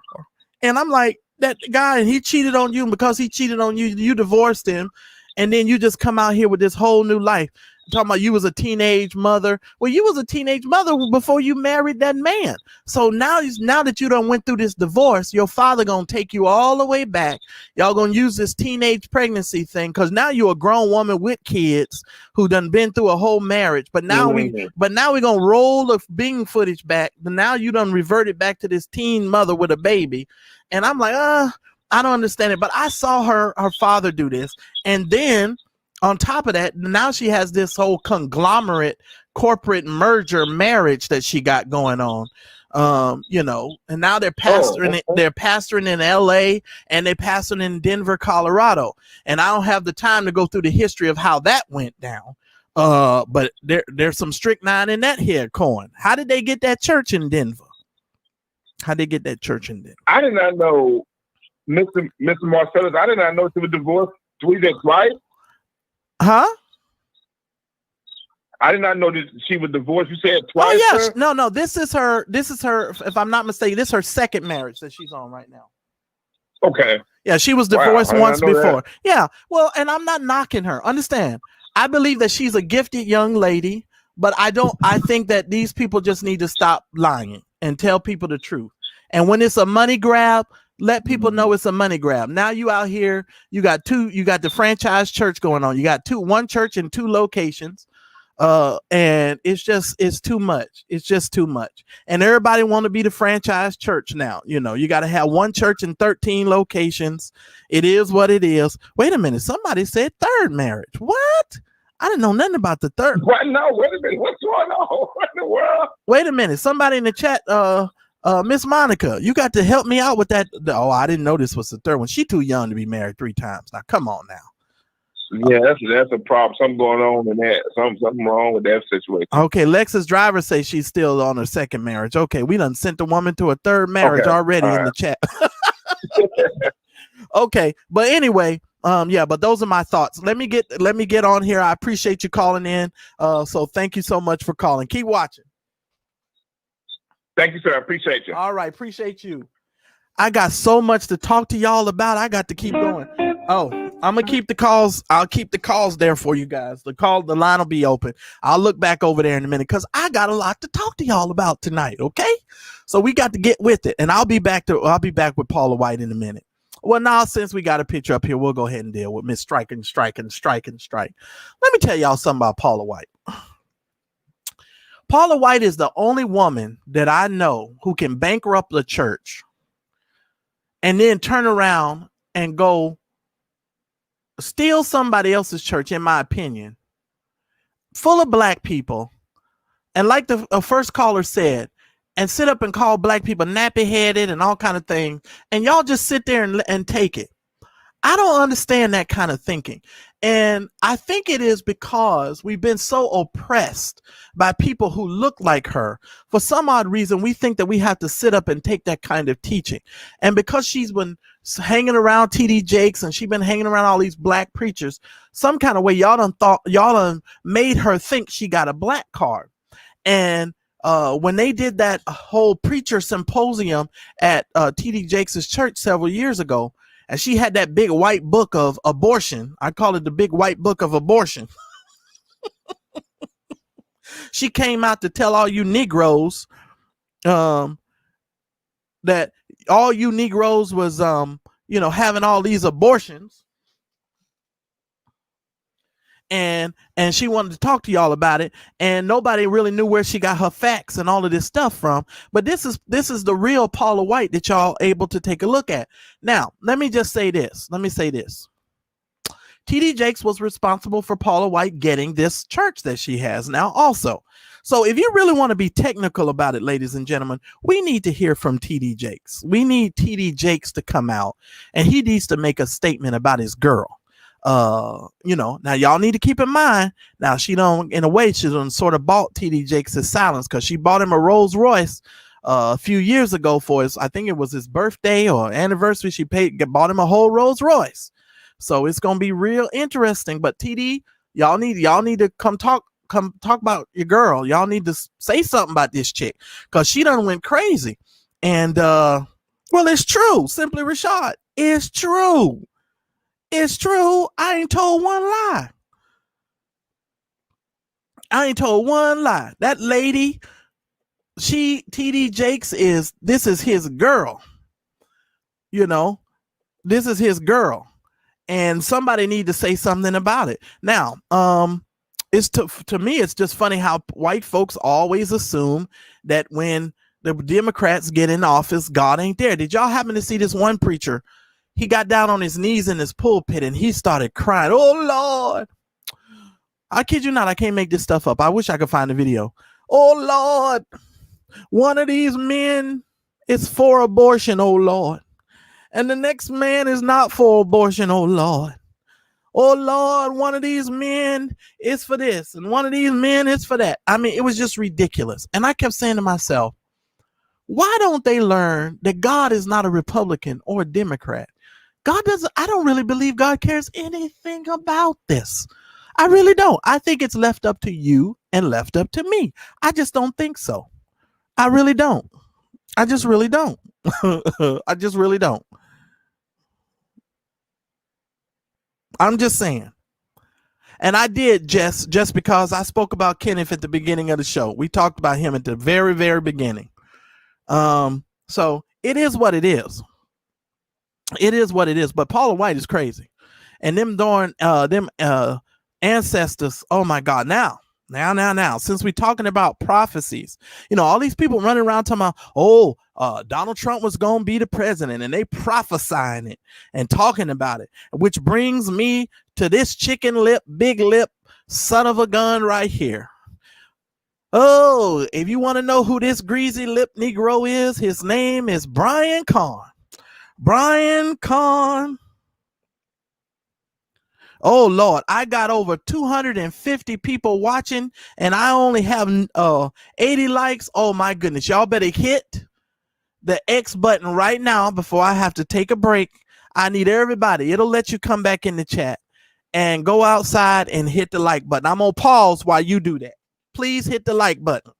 And I'm like, that guy, and he cheated on you, and because he cheated on you, you divorced him, and then you just come out here with this whole new life. talking about you was a teenage mother. Well, you was a teenage mother before you married that man. So now that you done went through this divorce, your father gonna take you all the way back. Y'all gonna use this teenage pregnancy thing because now you're a grown woman with kids who done been through a whole marriage. But now we're gonna roll the Bing footage back. But now you done reverted back to this teen mother with a baby. And I'm like, I don't understand it. But I saw her father do this. And then on top of that, now she has this whole conglomerate corporate merger marriage that she got going on. And now they're pastoring they're pastoring in LA and they're pastoring in Denver, Colorado. And I don't have the time to go through the history of how that went down. But there's some strychnine in that here, Carn. How did they get that church in Denver? I did not know, Mr. Marcellus, I did not know she was divorced twice, right? Huh? I did not know that she was divorced. You said twice. Oh yes, sir? No. This is her. If I'm not mistaken, this is her second marriage that she's on right now. Okay. Yeah, she was divorced once before. That. Yeah. Well, and I'm not knocking her. Understand? I believe that she's a gifted young lady, but I think that these people just need to stop lying and tell people the truth. And when it's a money grab, let people know it's a money grab. Now you out here, you got the franchise church going on. You got one church in 2 locations. And it's too much. It's just too much. And everybody want to be the franchise church now. You got to have one church in 13 locations. It is what it is. Wait a minute. Somebody said third marriage. What? I didn't know nothing about the third. What? No, wait a minute. What's going on? What in the world? Wait a minute. Somebody in the chat, Miss Monica, you got to help me out with that. Oh, I didn't know this was the third one. She too young to be married 3 times. Now, come on now. Yeah, that's a problem. Something going on in that. Something wrong with that situation. Okay, Lexus driver says she's still on her second marriage. Okay, we done sent the woman to a third marriage already in the chat. Okay, but anyway, but those are my thoughts. Let me get on here. I appreciate you calling in. So thank you so much for calling. Keep watching. Thank you, sir. I appreciate you. All right, appreciate you. I got so much to talk to y'all about. I got to keep going. Oh, I'm gonna keep the calls. I'll keep the calls there for you guys. The line will be open. I'll look back over there in a minute because I got a lot to talk to y'all about tonight. Okay, so we got to get with it, and I'll be back with Paula White in a minute. Well, now since we got a picture up here, we'll go ahead and deal with Miss Strike. Let me tell y'all something about Paula White. Paula White is the only woman that I know who can bankrupt the church and then turn around and go steal somebody else's church, in my opinion, full of black people. And like the first caller said, and sit up and call black people nappy headed and all kind of things. And y'all just sit there and take it. I don't understand that kind of thinking. And I think it is because we've been so oppressed by people who look like her. For some odd reason, we think that we have to sit up and take that kind of teaching. And because she's been hanging around TD Jakes and she's been hanging around all these black preachers, some kind of way y'all done made her think she got a black card. And when they did that whole preacher symposium at TD Jakes' church several years ago, and she had that big white book of abortion. I call it the big white book of abortion. She came out to tell all you Negroes that all you Negroes was, having all these abortions. And she wanted to talk to y'all about it, and nobody really knew where she got her facts and all of this stuff from. But this is the real Paula White that y'all able to take a look at. Now, let me say this. TD Jakes was responsible for Paula White getting this church that she has now also. So if you really want to be technical about it, ladies and gentlemen, we need to hear from TD Jakes. We need TD Jakes to come out, and he needs to make a statement about his girl. Now y'all need to keep in mind, now she done sort of bought TD Jakes' silence, because she bought him a Rolls Royce a few years ago for I think it was his birthday or anniversary. She bought him a whole Rolls Royce. So it's gonna be real interesting. But TD, y'all need to come talk about your girl. Y'all need to say something about this chick, because she done went crazy. And it's true. Simply Rashad, it's true. It's true. I ain't told one lie. I ain't told one lie. That lady, TD Jakes this is his girl. You know, this is his girl. And somebody need to say something about it. Now, it's to me, it's just funny how white folks always assume that when the Democrats get in office, God ain't there. Did y'all happen to see this one preacher? He got down on his knees in his pulpit and he started crying. Oh, Lord. I kid you not. I can't make this stuff up. I wish I could find the video. Oh, Lord. One of these men is for abortion, oh, Lord. And the next man is not for abortion, oh, Lord. Oh, Lord, one of these men is for this, and one of these men is for that. I mean, it was just ridiculous. And I kept saying to myself, why don't they learn that God is not a Republican or a Democrat? I don't really believe God cares anything about this. I really don't. I think it's left up to you and left up to me. I just don't think so. I really don't. I just really don't. I just really don't. I'm just saying. And I did just because I spoke about Kenneth at the beginning of the show. We talked about him at the very, very beginning. So it is what it is. It is what it is. But Paula White is crazy. And them ancestors, oh my God. Now, since we're talking about prophecies, you know, all these people running around talking about, Donald Trump was going to be the president, and they prophesying it and talking about it, which brings me to this chicken lip, big lip son of a gun right here. Oh, if you want to know who this greasy lip Negro is, his name is Brian Carn. Brian Carn. Oh, Lord, I got over 250 people watching, and I only have 80 likes. Oh, my goodness. Y'all better hit the X button right now before I have to take a break. I need everybody. It'll let you come back in the chat and go outside and hit the like button. I'm going to pause while you do that. Please hit the like button.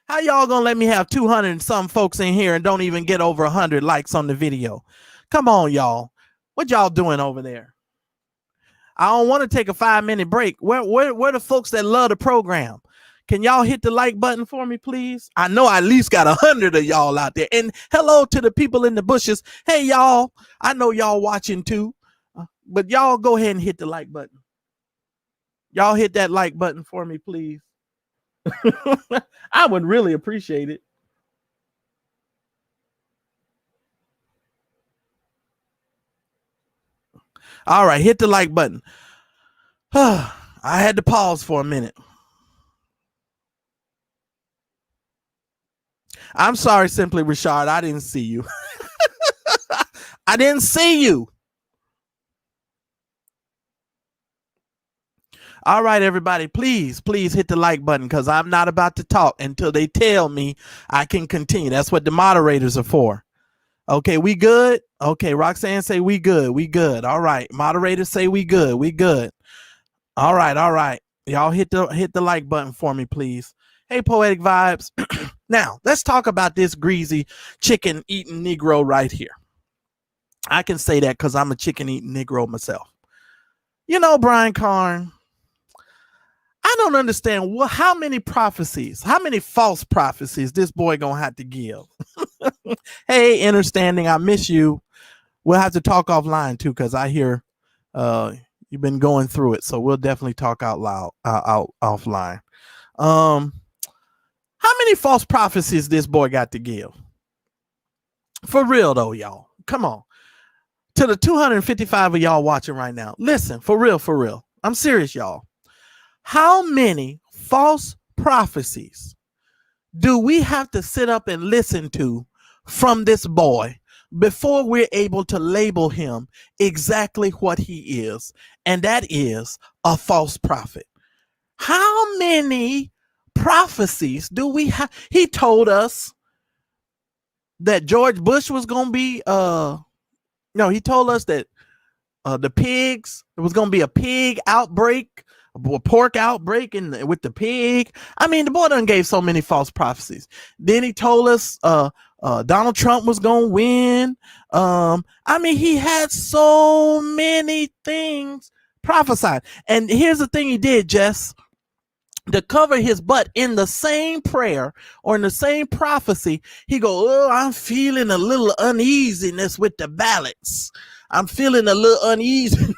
How y'all going to let me have 200 and some folks in here and don't even get over 100 likes on the video? Come on, y'all. What y'all doing over there? I don't want to take a 5-minute break. Where the folks that love the program? Can y'all hit the like button for me, please? I know I at least got 100 of y'all out there. And hello to the people in the bushes. Hey, y'all. I know y'all watching too. But y'all go ahead and hit the like button. Y'all hit that like button for me, please. I would really appreciate it. All right, hit the like button. I had to pause for a minute. I'm sorry, Simply Richard. I didn't see you. I didn't see you. All right, everybody, please hit the like button because I'm not about to talk until they tell me I can continue. That's what the moderators are for. Okay, we good? Okay, Roxanne say we good. We good. All right. Moderators say we good. We good. All right. Y'all hit the like button for me, please. Hey, Poetic Vibes. Now, let's talk about this greasy chicken eating Negro right here. I can say that because I'm a chicken eating Negro myself. You know, Brian Carn, I don't understand how many false prophecies this boy gonna have to give. Hey, Understanding, I miss you. We'll have to talk offline too, because I hear you've been going through it. So we'll definitely talk out loud, offline. How many false prophecies this boy got to give? For real though, y'all. Come on. To the 255 of y'all watching right now, listen, for real. I'm serious, y'all. How many false prophecies do we have to sit up and listen to from this boy before we're able to label him exactly what he is? And that is a false prophet. How many prophecies do we have? He told us that George Bush was going to be, he told us that the pigs, there was going to be a pig outbreak, a pork outbreak with the pig. I mean, the boy done gave so many false prophecies. Then he told us Donald Trump was going to win. I mean, he had so many things prophesying. And here's the thing he did, Jess. To cover his butt in the same prayer or in the same prophecy, he go, oh, I'm feeling a little uneasiness with the ballots. I'm feeling a little uneasy.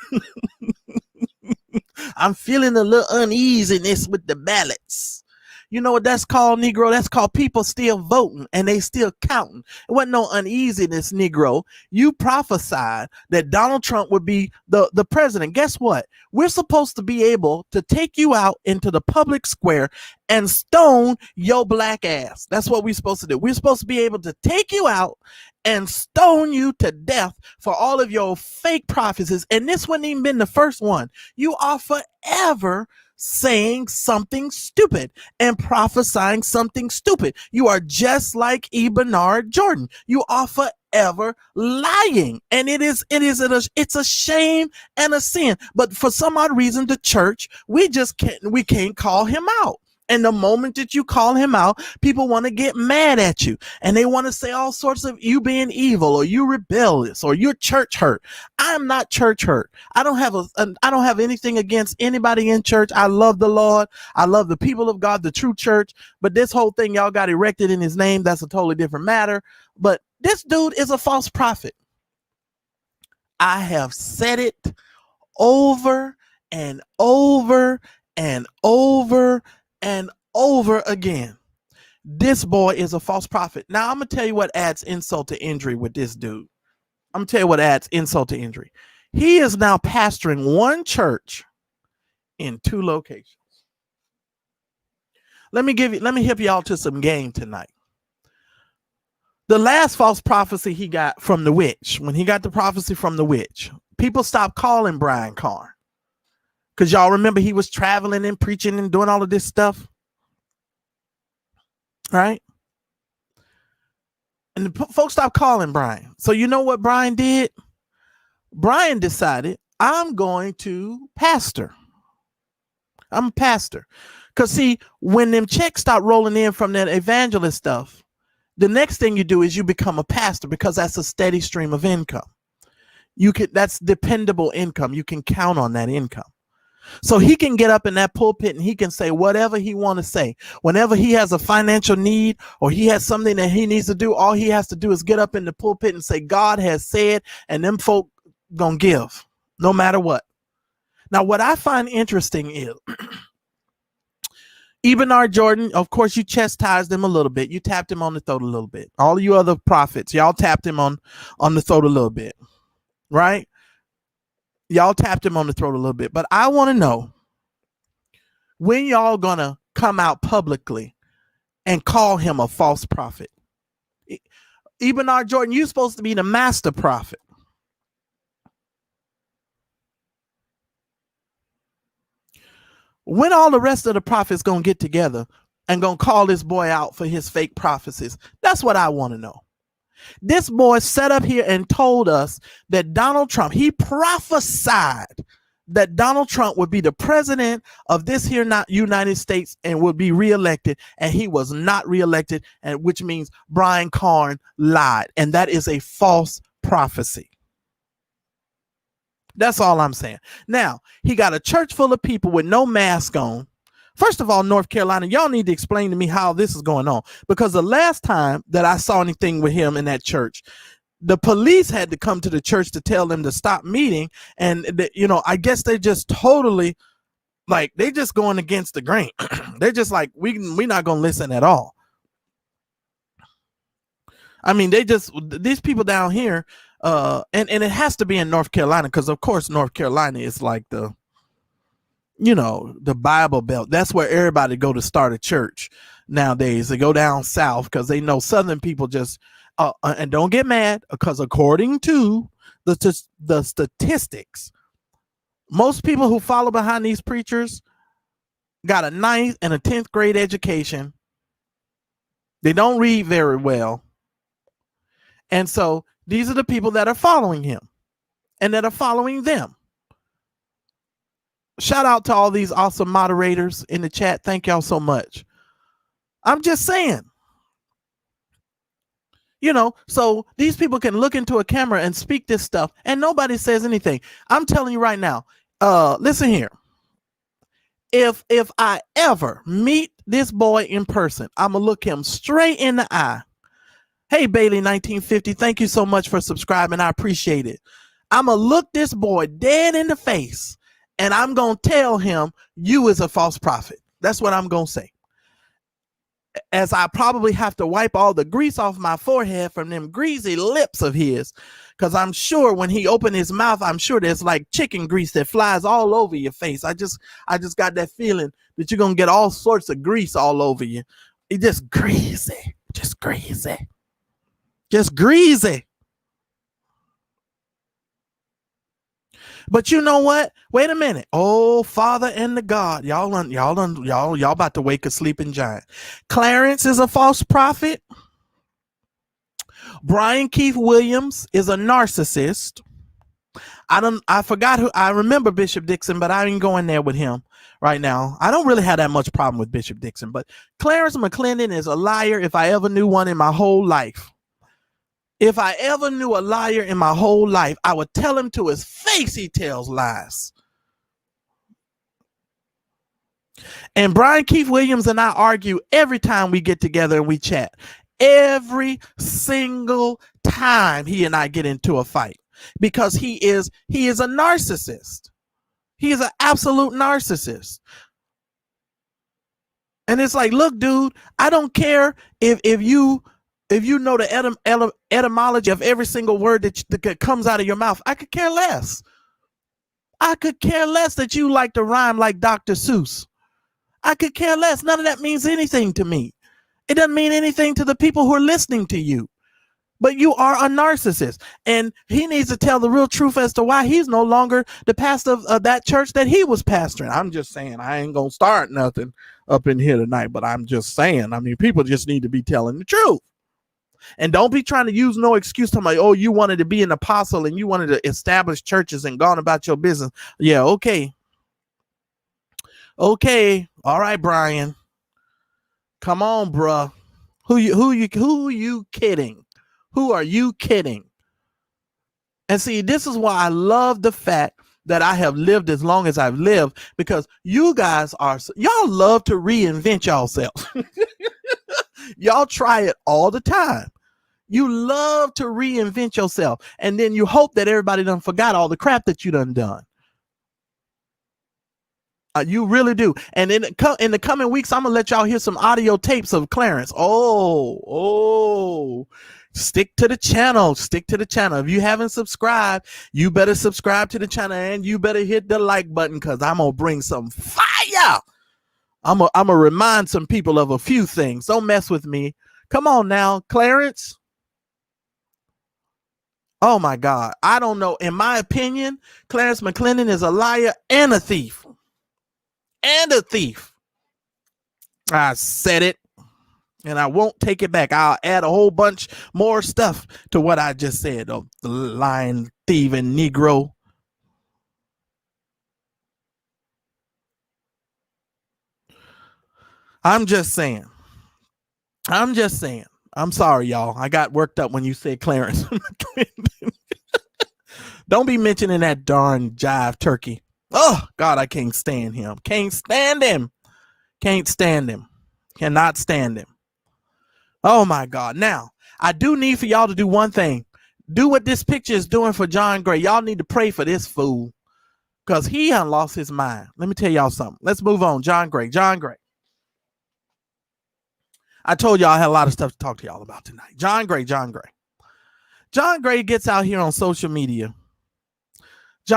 I'm feeling a little uneasiness with the ballots. You know what that's called, Negro? That's called people still voting and they still counting. It wasn't no uneasiness, Negro. You prophesied that Donald Trump would be the president. Guess what? We're supposed to be able to take you out into the public square and stone your black ass. That's what we're supposed to do. We're supposed to be able to take you out and stone you to death for all of your fake prophecies. And this wouldn't even been the first one. You are forever saying something stupid and prophesying something stupid. You are just like E. Bernard Jordan. You are forever lying, and it's a shame and a sin. But for some odd reason, the church, we can't call him out. And the moment that you call him out, people want to get mad at you and they want to say all sorts of you being evil or you rebellious or you're church hurt. I'm not church hurt. I don't have anything against anybody in church. I love the Lord. I love the people of God, the true church. But this whole thing y'all got erected in his name, that's a totally different matter. But this dude is a false prophet. I have said it over and over and over and over again. This boy is a false prophet. Now, I'm going to tell you what adds insult to injury with this dude. I'm going to tell you what adds insult to injury. He is now pastoring one church in 2 locations. Let me hip y'all to some game tonight. The last false prophecy he got from the witch, when he got the prophecy from the witch, people stopped calling Brian Carn. Because y'all remember he was traveling and preaching and doing all of this stuff. Right? And the folks stopped calling Brian. So you know what Brian did? Brian decided, I'm going to pastor. I'm a pastor. Because see, when them checks start rolling in from that evangelist stuff, the next thing you do is you become a pastor because that's a steady stream of income. That's dependable income. You can count on that income. So he can get up in that pulpit and he can say whatever he want to say. Whenever he has a financial need or he has something that he needs to do, all he has to do is get up in the pulpit and say, God has said, and them folk gonna give no matter what. Now, what I find interesting is Eben R. Jordan, of course, you chastised him a little bit. You tapped him on the throat a little bit. All of you other prophets, y'all tapped him on the throat a little bit, right? Y'all tapped him on the throat a little bit, but I want to know when y'all gonna come out publicly and call him a false prophet. Eben R. Jordan, you're supposed to be the master prophet. When all the rest of the prophets gonna get together and gonna call this boy out for his fake prophecies? That's what I want to know. This boy sat up here and told us that Donald Trump, he prophesied that Donald Trump would be the president of this here United States and would be reelected, and he was not reelected, and which means Brian Carn lied, and that is a false prophecy. That's all I'm saying. Now, he got a church full of people with no mask on. First of all, North Carolina, y'all need to explain to me how this is going on, because the last time that I saw anything with him in that church, the police had to come to the church to tell them to stop meeting. And, I guess they just totally they just going against the grain. They're just like, we're not going to listen at all. I mean, these people down here, and it has to be in North Carolina, because of course, North Carolina is like the Bible Belt. That's where everybody go to start a church nowadays. They go down south because they know Southern people just, and don't get mad, because according to the statistics, most people who follow behind these preachers got a 9th and a 10th grade education. They don't read very well. And so these are the people that are following him and that are following them. Shout out to all these awesome moderators in the chat. Thank y'all so much. I'm just saying, so these people can look into a camera and speak this stuff and nobody says anything. I'm telling you right now, Listen here. If I ever meet this boy in person, I'm gonna look him straight in the eye. Hey, Bailey 1950, thank you so much for subscribing. I appreciate it. I'm gonna look this boy dead in the face and I'm gonna tell him you is a false prophet. That's what I'm gonna say. As I probably have to wipe all the grease off my forehead from them greasy lips of his, because I'm sure when he opened his mouth, I'm sure there's like chicken grease that flies all over your face. I just got that feeling that you're gonna get all sorts of grease all over you. It's just greasy, just greasy, just greasy. But you know what? Wait a minute. Oh, Father and the God. Y'all about to wake a sleeping giant. Clarence is a false prophet. Brian Keith Williams is a narcissist. I forgot who. I remember Bishop Dixon, but I ain't going there with him right now. I don't really have that much problem with Bishop Dixon, but Clarence McClendon is a liar if I ever knew one in my whole life. If I ever knew a liar in my whole life, I would tell him to his face he tells lies. And Brian Keith Williams and I argue every time we get together and we chat. Every single time he and I get into a fight. Because he is a narcissist. He is an absolute narcissist. And it's like, look, dude, I don't care if you know the etymology of every single word that comes out of your mouth. I could care less. I could care less that you like to rhyme like Dr. Seuss. I could care less. None of that means anything to me. It doesn't mean anything to the people who are listening to you. But you are a narcissist. And he needs to tell the real truth as to why he's no longer the pastor of that church that he was pastoring. I'm just saying, I ain't going to start nothing up in here tonight, but I'm just saying, I mean, people just need to be telling the truth. And don't be trying to use no excuse to like, oh, you wanted to be an apostle and you wanted to establish churches and gone about your business. Yeah, okay. Okay. All right, Brian. Come on, bruh. Who you kidding? Who are you kidding? And see, this is why I love the fact that I have lived as long as I've lived, because you guys y'all love to reinvent yourselves. Y'all try it all the time. You love to reinvent yourself. And then you hope that everybody done forgot all the crap that you done. You really do. And in the coming weeks, I'm going to let y'all hear some audio tapes of Clarence. Oh, stick to the channel. Stick to the channel. If you haven't subscribed, you better subscribe to the channel and you better hit the like button, because I'm going to bring some fire. I'm going to remind some people of a few things. Don't mess with me. Come on now, Clarence. Oh, my God. I don't know. In my opinion, Clarence McClendon is a liar and a thief. And a thief. I said it, and I won't take it back. I'll add a whole bunch more stuff to what I just said. Oh, the lying, thieving Negro. I'm just saying. I'm sorry, y'all. I got worked up when you said Clarence. Don't be mentioning that darn jive turkey. Oh, God, I can't stand him. Can't stand him. Cannot stand him. Oh, my God. Now, I do need for y'all to do one thing. Do what this picture is doing for John Gray. Y'all need to pray for this fool, because he done lost his mind. Let me tell y'all something. Let's move on. John Gray. I told y'all I had a lot of stuff to talk to y'all about tonight. John Gray gets out here on social media. He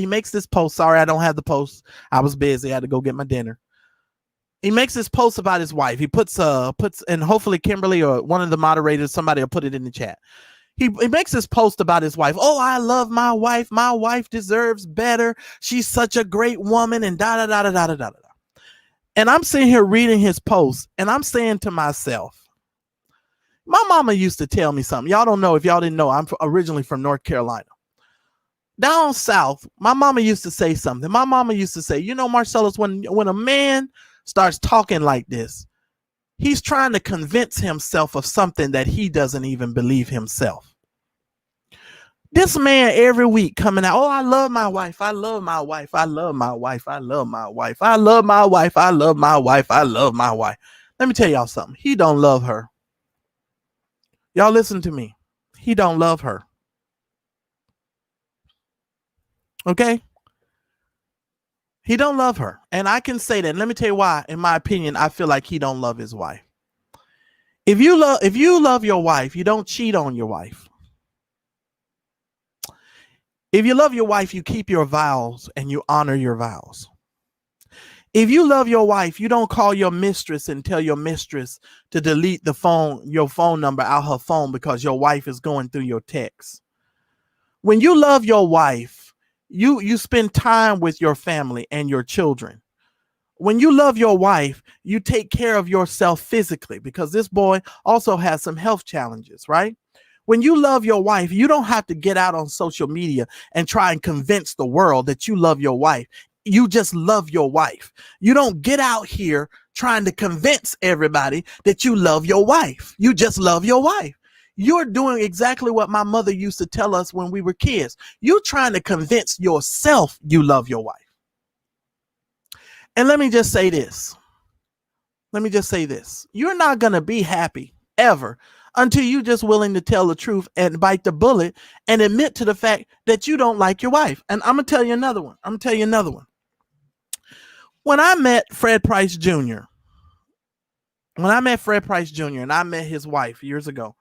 makes this post. Sorry, I don't have the post. I was busy. I had to go get my dinner. He makes this post about his wife. He puts, and hopefully Kimberly or one of the moderators, somebody will put it in the chat. He makes this post about his wife. Oh, I love my wife. My wife deserves better. She's such a great woman, and da-da-da-da-da-da-da. And I'm sitting here reading his post, and I'm saying to myself, my mama used to tell me something. Y'all don't know. If y'all didn't know, I'm originally from North Carolina. Down south, my mama used to say something. My mama used to say, you know, Marcellus, when a man starts talking like this, he's trying to convince himself of something that he doesn't even believe himself. This man every week coming out, oh, I love my wife. I love my wife. I love my wife. I love my wife. I love my wife. I love my wife. I love my wife. Let me tell y'all something. He don't love her. Y'all listen to me. He don't love her. Okay? He don't love her. And I can say that. Let me tell you why. In my opinion, I feel like he don't love his wife. If you love your wife, you don't cheat on your wife. If you love your wife, you keep your vows and you honor your vows. If you love your wife, you don't call your mistress and tell your mistress to delete your phone number out her phone because your wife is going through your texts. When you love your wife, you spend time with your family and your children. When you love your wife, you take care of yourself physically because this boy also has some health challenges, right? When you love your wife, you don't have to get out on social media and try and convince the world that you love your wife. You just love your wife. You don't get out here trying to convince everybody that you love your wife. You just love your wife. You're doing exactly what my mother used to tell us when we were kids. You're trying to convince yourself you love your wife. And let me just say this. You're not going to be happy ever until you're just willing to tell the truth and bite the bullet and admit to the fact that you don't like your wife. And I'm going to tell you another one. When I met Fred Price Jr., and I met his wife years ago,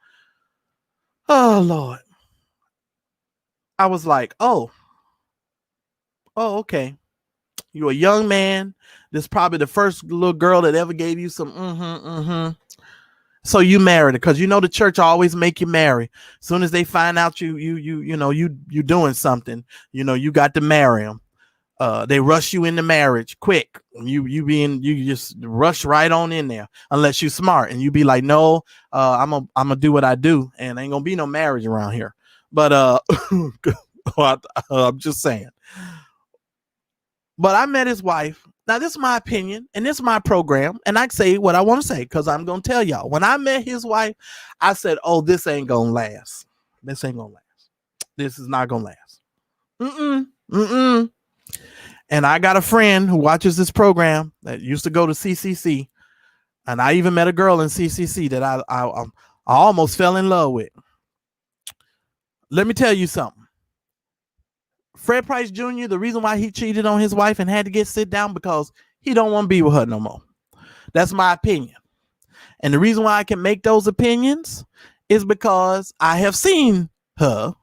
oh, Lord, I was like, oh, okay. You're a young man. This is probably the first little girl that ever gave you some So you married her because you know the church always make you marry. As soon as they find out you doing something, you got to marry them. They rush you into marriage quick. You just rush right on in there unless you're smart and you be like, no, I'm gonna do what I do and ain't gonna be no marriage around here. But I'm just saying. But I met his wife. Now, this is my opinion, and this is my program, and I say what I want to say because I'm going to tell y'all. When I met his wife, I said, oh, this ain't going to last. This ain't going to last. This is not going to last. And I got a friend who watches this program that used to go to CCC, and I even met a girl in CCC that I almost fell in love with. Let me tell you something. Fred Price Jr., the reason why he cheated on his wife and had to sit down because he don't want to be with her no more. That's my opinion. And the reason why I can make those opinions is because I have seen her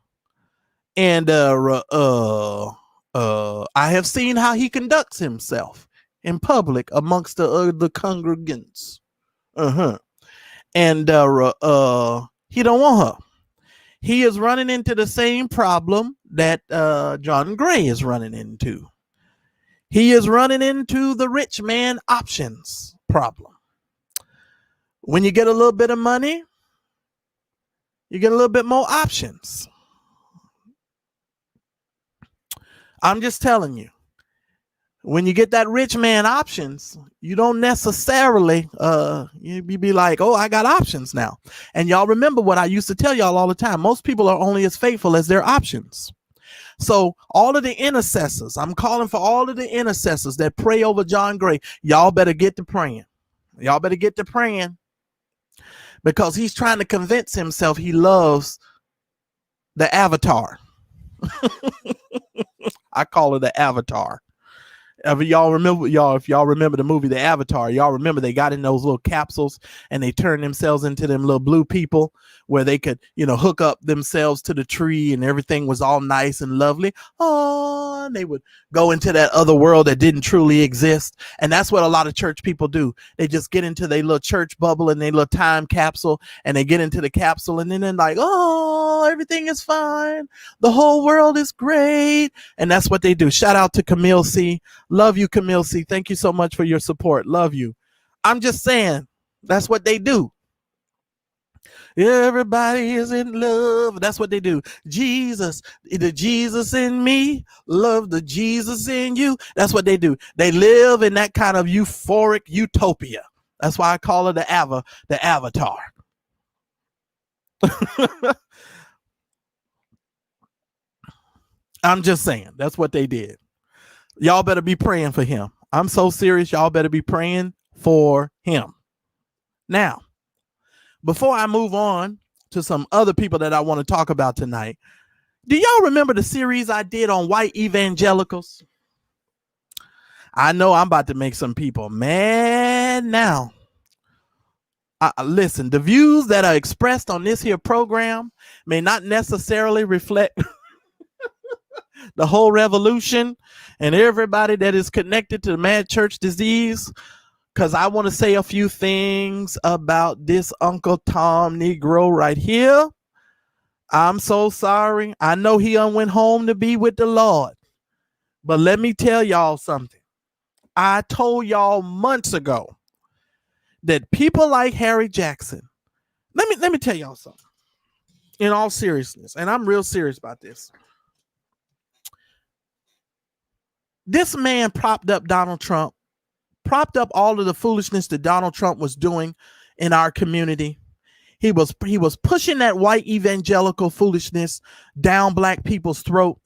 and I have seen how he conducts himself in public amongst the other congregants. And he don't want her. He is running into the same problem that John Gray is running into. He is running into the rich man options problem. When you get a little bit of money, you get a little bit more options. I'm just telling you. When you get that rich man options, you don't necessarily you be like, oh, I got options now. And y'all remember what I used to tell y'all all the time. Most people are only as faithful as their options. So all of the intercessors, I'm calling for all of the intercessors that pray over John Gray. Y'all better get to praying. Because he's trying to convince himself he loves the avatar. I call it the avatar. If y'all remember the movie The Avatar, y'all remember they got in those little capsules and they turned themselves into them little blue people where they could, hook up themselves to the tree and everything was all nice and lovely. Oh, and they would go into that other world that didn't truly exist. And that's what a lot of church people do. They just get into their little church bubble and their little time capsule and they get into the capsule and then they're like, oh, everything is fine. The whole world is great. And that's what they do. Shout out to Camille C. Love you, Camille C. Thank you so much for your support. Love you. I'm just saying, that's what they do. Everybody is in love. That's what they do. Jesus, the Jesus in me, love the Jesus in you. That's what they do. They live in that kind of euphoric utopia. That's why I call it the avatar. I'm just saying, that's what they did. Y'all better be praying for him. I'm so serious. Y'all better be praying for him. Now, before I move on to some other people that I want to talk about tonight, do y'all remember the series I did on white evangelicals? I know I'm about to make some people mad now. Listen, the views that are expressed on this here program may not necessarily reflect the whole revolution and everybody that is connected to the mad church disease, because I want to say a few things about this Uncle Tom Negro right here. I'm so sorry. I know he went home to be with the Lord, but let me tell y'all something. I told y'all months ago that people like Harry Jackson, let me tell y'all something in all seriousness, and I'm real serious about this. This man propped up Donald Trump, propped up all of the foolishness that Donald Trump was doing in our community. He was pushing that white evangelical foolishness down black people's throat,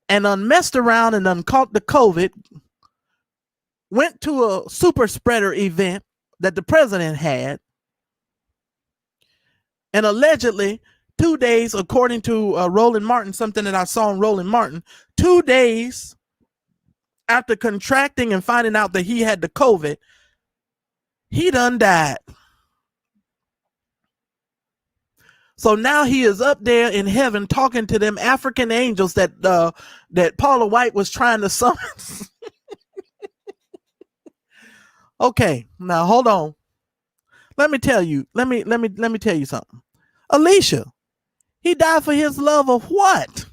and messed around and caught the COVID, went to a super spreader event that the president had, and allegedly 2 days, according to Roland Martin, something that I saw on Roland Martin, 2 days after contracting and finding out that he had the COVID, he done died. So now he is up there in heaven talking to them African angels that Paula White was trying to summon. Okay, now hold on. Let me tell you something. Alicia, he died for his love of what?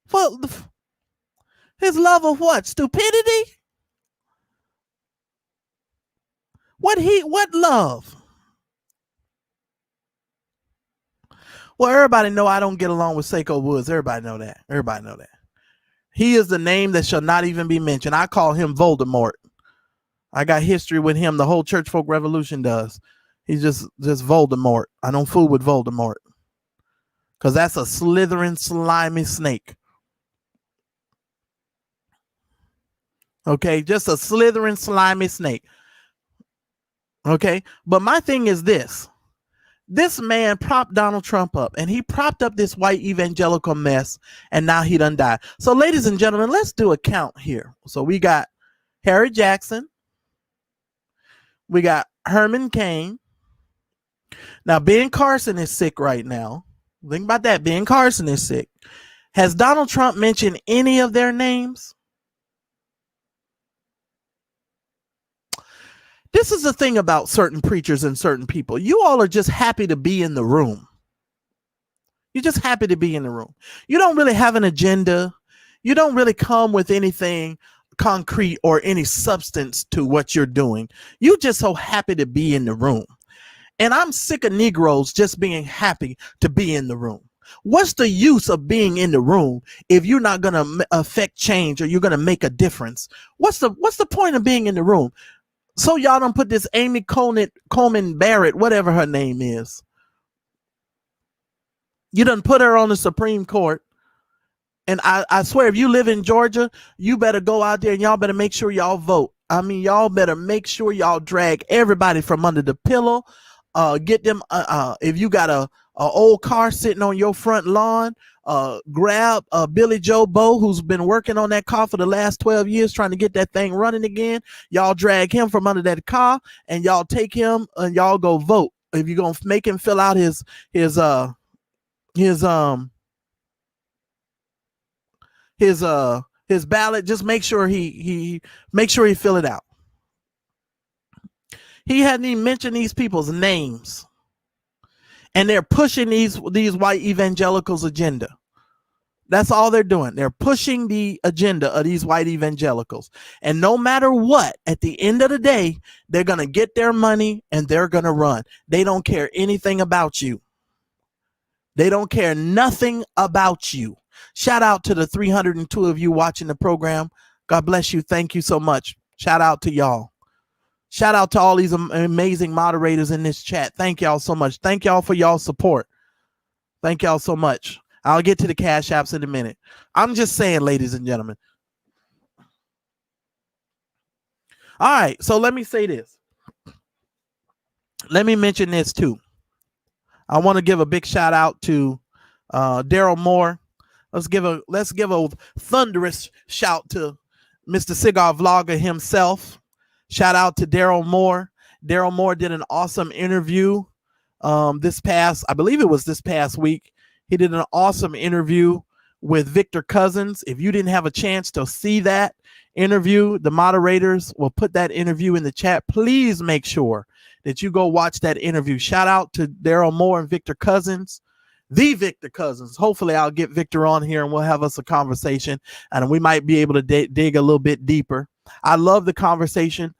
For his love of what? Stupidity? What love? Well, everybody know I don't get along with Seiko Woods. Everybody know that. He is the name that shall not even be mentioned. I call him Voldemort. I got history with him. The whole church folk revolution does. He's just Voldemort. I don't fool with Voldemort, because that's a slithering, slimy snake. Okay, just a slithering, slimy snake. Okay, but my thing is this. This man propped Donald Trump up, and he propped up this white evangelical mess, and now he done died. So, ladies and gentlemen, let's do a count here. So we got Harry Jackson. We got Herman Cain. Now, Ben Carson is sick right now. Think about that. Ben Carson is sick. Has Donald Trump mentioned any of their names? This is the thing about certain preachers and certain people. You all are just happy to be in the room. You're just happy to be in the room. You don't really have an agenda. You don't really come with anything concrete or any substance to what you're doing. You just so happy to be in the room. And I'm sick of Negroes just being happy to be in the room. What's the use of being in the room if you're not going to affect change or you're going to make a difference? What's the point of being in the room? So y'all don't put this Amy Coleman Barrett, whatever her name is. You done put her on the Supreme Court. And I swear, if you live in Georgia, you better go out there and y'all better make sure y'all vote. I mean, y'all better make sure y'all drag everybody from under the pillow. Get them. If you got a old car sitting on your front lawn, grab Billy Joe Bo, who's been working on that car for the last 12 years, trying to get that thing running again. Y'all drag him from under that car, and y'all take him and y'all go vote. If you're gonna make him fill out his ballot, just make sure he fill it out. He hadn't even mentioned these people's names, and they're pushing these white evangelicals' agenda. That's all they're doing. They're pushing the agenda of these white evangelicals, and no matter what, at the end of the day, they're gonna get their money and they're gonna run. They don't care anything about you. They don't care nothing about you. Shout out to the 302 of you watching the program. God bless you. Thank you so much. Shout out to y'all. Shout out to all these amazing moderators in this chat. Thank y'all so much. Thank y'all for y'all support. Thank y'all so much. I'll get to the cash apps in a minute. I'm just saying, ladies and gentlemen. All right, so let me say this. Let me mention this too. I want to give a big shout out to Daryl Moore. Let's give a thunderous shout to Mr. Cigar Vlogger himself. Shout out to Daryl Moore. Daryl Moore did an awesome interview I believe it was this past week. He did an awesome interview with Victor Cousins. If you didn't have a chance to see that interview, the moderators will put that interview in the chat. Please make sure that you go watch that interview. Shout out to Daryl Moore and Victor Cousins, the Victor Cousins. Hopefully I'll get Victor on here and we'll have us a conversation and we might be able to dig a little bit deeper. I love the conversation.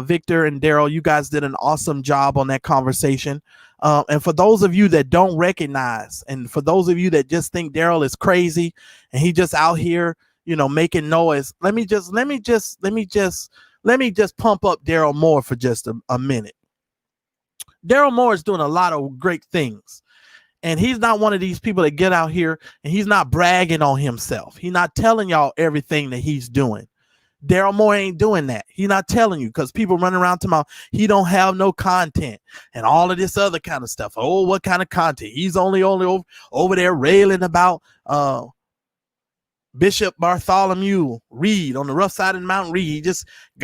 Victor and Daryl, you guys did an awesome job on that conversation. And for those of you that don't recognize, and for those of you that just think Daryl is crazy and he just out here, making noise, let me just pump up Daryl Moore for just a minute. Daryl Moore is doing a lot of great things. And he's not one of these people that get out here and he's not bragging on himself. He's not telling y'all everything that he's doing. Daryl Moore ain't doing that. He's not telling you, because people run around to he don't have no content and all of this other kind of stuff. Oh, what kind of content? He's only over there railing about Bishop Bartholomew Reed on the rough side of the mountain. Reed,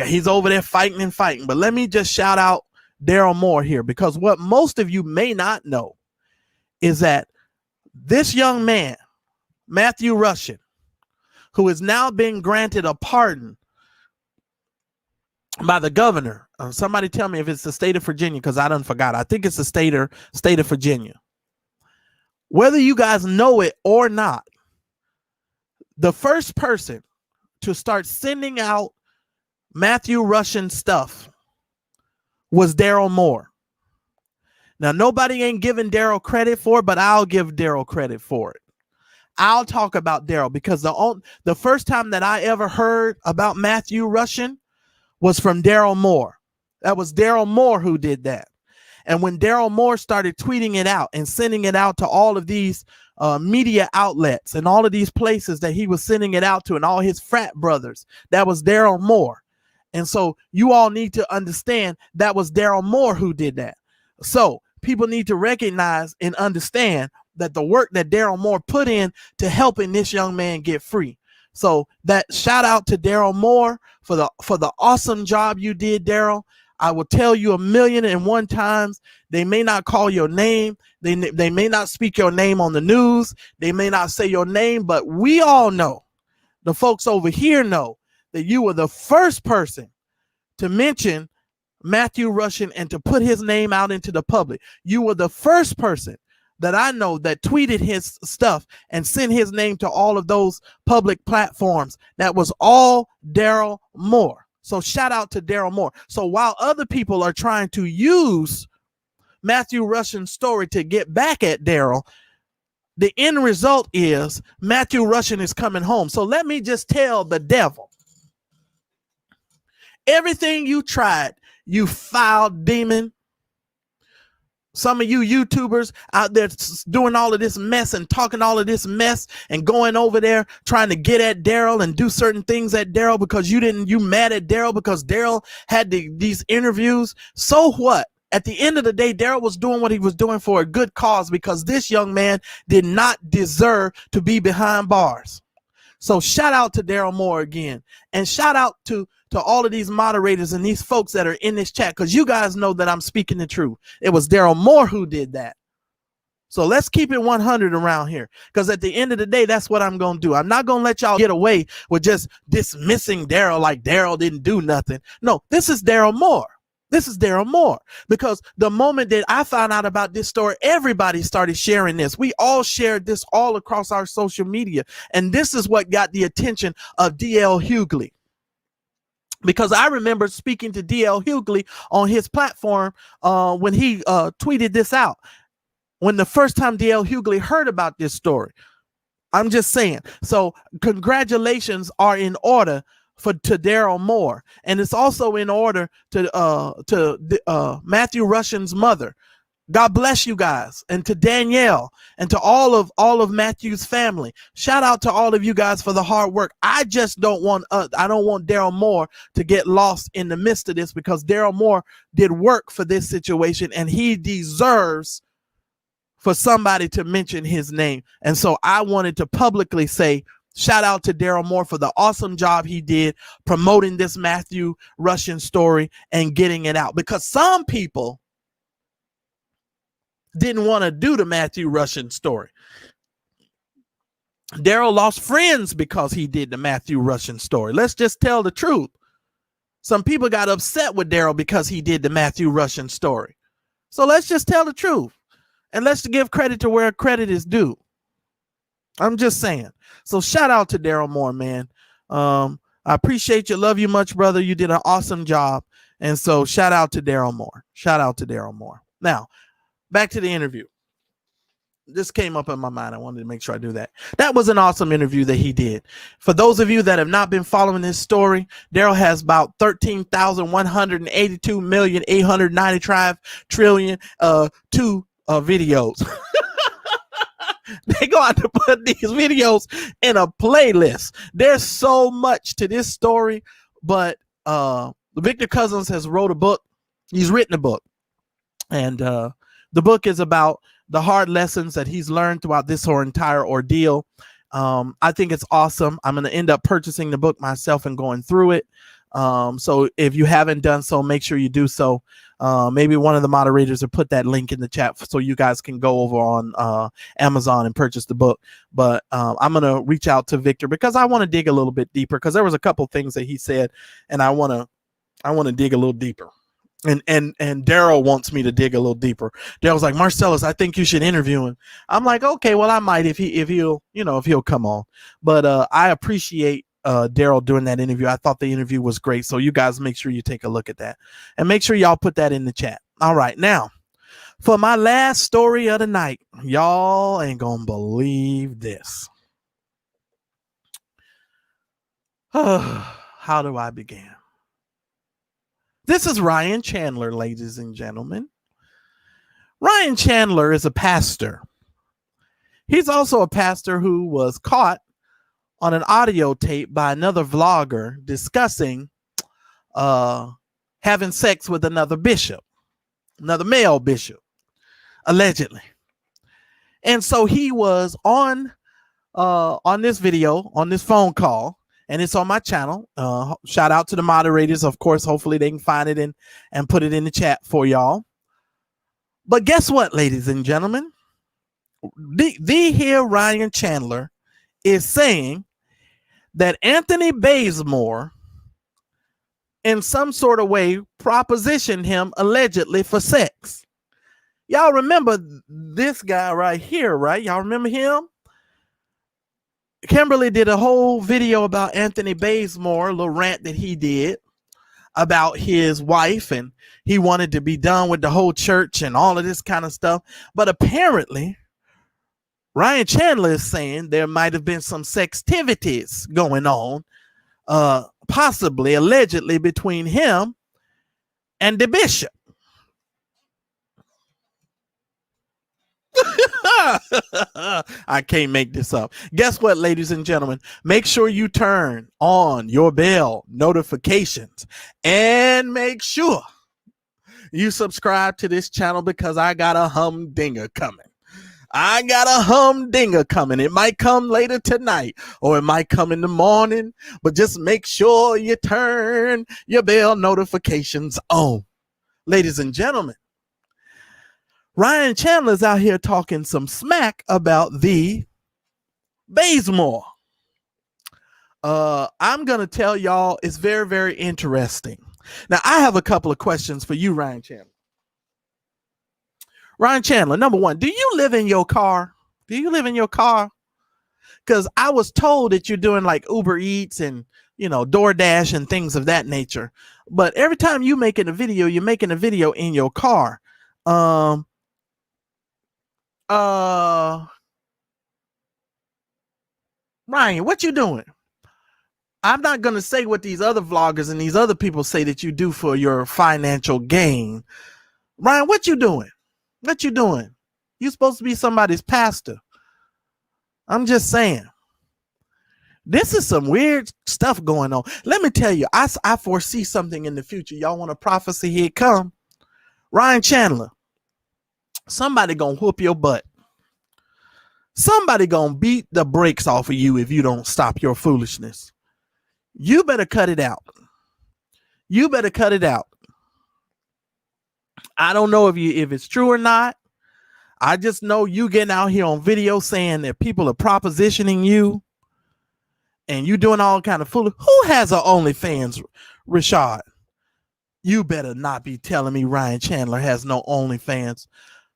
he's over there fighting. But let me just shout out Daryl Moore here, because what most of you may not know is that this young man, Matthew Russian, who is now being granted a pardon by the governor. Somebody tell me if it's the state of Virginia, because I done forgot. I think it's the state of Virginia. Whether you guys know it or not, the first person to start sending out Matthew Russian stuff was Daryl Moore. Now, nobody ain't giving Daryl credit for it, but I'll give Daryl credit for it. I'll talk about Daryl, because the first time that I ever heard about Matthew Russian was from Daryl Moore. That was Daryl Moore who did that. And when Daryl Moore started tweeting it out and sending it out to all of these media outlets and all of these places that he was sending it out to, and all his frat brothers, that was Daryl Moore. And so you all need to understand that was Daryl Moore who did that. So people need to recognize and understand that the work that Daryl Moore put in to helping this young man get free. So that shout out to Daryl Moore for the awesome job you did, Daryl. I will tell you 1,000,001 times, they may not call your name. They may not speak your name on the news. They may not say your name, but we all know, the folks over here know, that you were the first person to mention Matthew Russian and to put his name out into the public. You were the first person that I know that tweeted his stuff and sent his name to all of those public platforms. That was all Daryl Moore. So shout out to Daryl Moore. So while other people are trying to use Matthew Russian's story to get back at Daryl, the end result is Matthew Russian is coming home. So let me just tell the devil, everything you tried, you foul demon. Some of you YouTubers out there doing all of this mess and talking all of this mess and going over there trying to get at Daryl and do certain things at Daryl because you mad at Daryl because Daryl had these interviews. So what? At the end of the day, Daryl was doing what he was doing for a good cause, because this young man did not deserve to be behind bars. So shout out to Daryl Moore again, and shout out to all of these moderators and these folks that are in this chat, because you guys know that I'm speaking the truth. It was Daryl Moore who did that. So let's keep it 100 around here, because at the end of the day, that's what I'm going to do. I'm not going to let y'all get away with just dismissing Daryl like Daryl didn't do nothing. No, this is Daryl Moore. This is Daryl Moore, because the moment that I found out about this story, everybody started sharing this. We all shared this all across our social media. And this is what got the attention of D.L. Hughley. Because I remember speaking to D.L. Hughley on his platform when he tweeted this out. When the first time D.L. Hughley heard about this story. I'm just saying. So congratulations are in order to Daryl Moore, and it's also in order to Matthew Russian's mother. God bless you guys, and to Danielle and to all of Matthew's family. Shout out to all of you guys for the hard work. I just don't want Daryl Moore to get lost in the midst of this, because Daryl Moore did work for this situation, and he deserves for somebody to mention his name. And so I wanted to publicly say, shout out to Daryl Moore for the awesome job he did promoting this Matthew Russian story and getting it out, because some people didn't want to do the Matthew Russian story. Daryl lost friends because he did the Matthew Russian story. Let's just tell the truth. Some people got upset with Daryl because he did the Matthew Russian story. So let's just tell the truth, and let's give credit to where credit is due. I'm just saying. So shout out to Daryl Moore, man. I appreciate you. Love you much, brother. You did an awesome job. And so shout out to Daryl Moore. Shout out to Daryl Moore. Now, back to the interview. This came up in my mind. I wanted to make sure I do that. That was an awesome interview that he did. For those of you that have not been following this story, Daryl has about 13,182,895,000,000,000,000,000,000,000,000,000,000,000 videos. They go out to put these videos in a playlist. There's so much to this story, but Victor Cousins has wrote a book. He's written a book, and the book is about the hard lessons that he's learned throughout this whole entire ordeal. I think it's awesome. I'm going to end up purchasing the book myself and going through it. So if you haven't done so, make sure you do so. Maybe one of the moderators will put that link in the chat so you guys can go over on Amazon and purchase the book. But I'm going to reach out to Victor because I want to dig a little bit deeper, because there was a couple things that he said, and I want to dig a little deeper. And Daryl wants me to dig a little deeper. Daryl's like, Marcellus, I think you should interview him. I'm like, okay, well, I might if he'll come on. But I appreciate Daryl doing that interview. I thought the interview was great. So you guys make sure you take a look at that, and make sure y'all put that in the chat. All right, now for my last story of the night, y'all ain't gonna believe this. How do I begin? This is Ryan Chandler, ladies and gentlemen. Ryan Chandler is a pastor. He's also a pastor who was caught on an audio tape by another vlogger discussing having sex with another bishop, another male bishop, allegedly. And so he was on this video, on this phone call, and it's on my channel. Shout out to the moderators, of course. Hopefully they can find it and put it in the chat for y'all. But guess what, ladies and gentlemen? The here Ryan Chandler is saying that Anthony Bazemore, in some sort of way, propositioned him allegedly for sex. Y'all remember this guy right here, right? Y'all remember him? Kimberly did a whole video about Anthony Bazemore, a little rant that he did about his wife, and he wanted to be done with the whole church and all of this kind of stuff. But apparently, Ryan Chandler is saying there might have been some sextivities going on, possibly, allegedly, between him and the bishop. I can't make this up. Guess what, ladies and gentlemen? Make sure you turn on your bell notifications and make sure you subscribe to this channel, because I got a humdinger coming. It might come later tonight, or it might come in the morning, but just make sure you turn your bell notifications on. Ladies and gentlemen, Ryan Chandler's out here talking some smack about the Bazemore. I'm going to tell y'all it's very, very interesting. Now, I have a couple of questions for you, Ryan Chandler. Ryan Chandler, number one, do you live in your car? Because I was told that you're doing like Uber Eats and, DoorDash and things of that nature. But every time you're making a video in your car. Ryan, what you doing? I'm not going to say what these other vloggers and these other people say that you do for your financial gain. Ryan, what you doing? What you doing? You supposed to be somebody's pastor. I'm just saying. This is some weird stuff going on. Let me tell you, I foresee something in the future. Y'all want a prophecy? Here it come. Ryan Chandler. Somebody gonna whoop your butt. Somebody gonna beat the brakes off of you if you don't stop your foolishness. You better cut it out. You better cut it out. I don't know if it's true or not. I just know you getting out here on video saying that people are propositioning you and you doing all kind of foolish. Who has an OnlyFans, Rashad? You better not be telling me Ryan Chandler has no OnlyFans.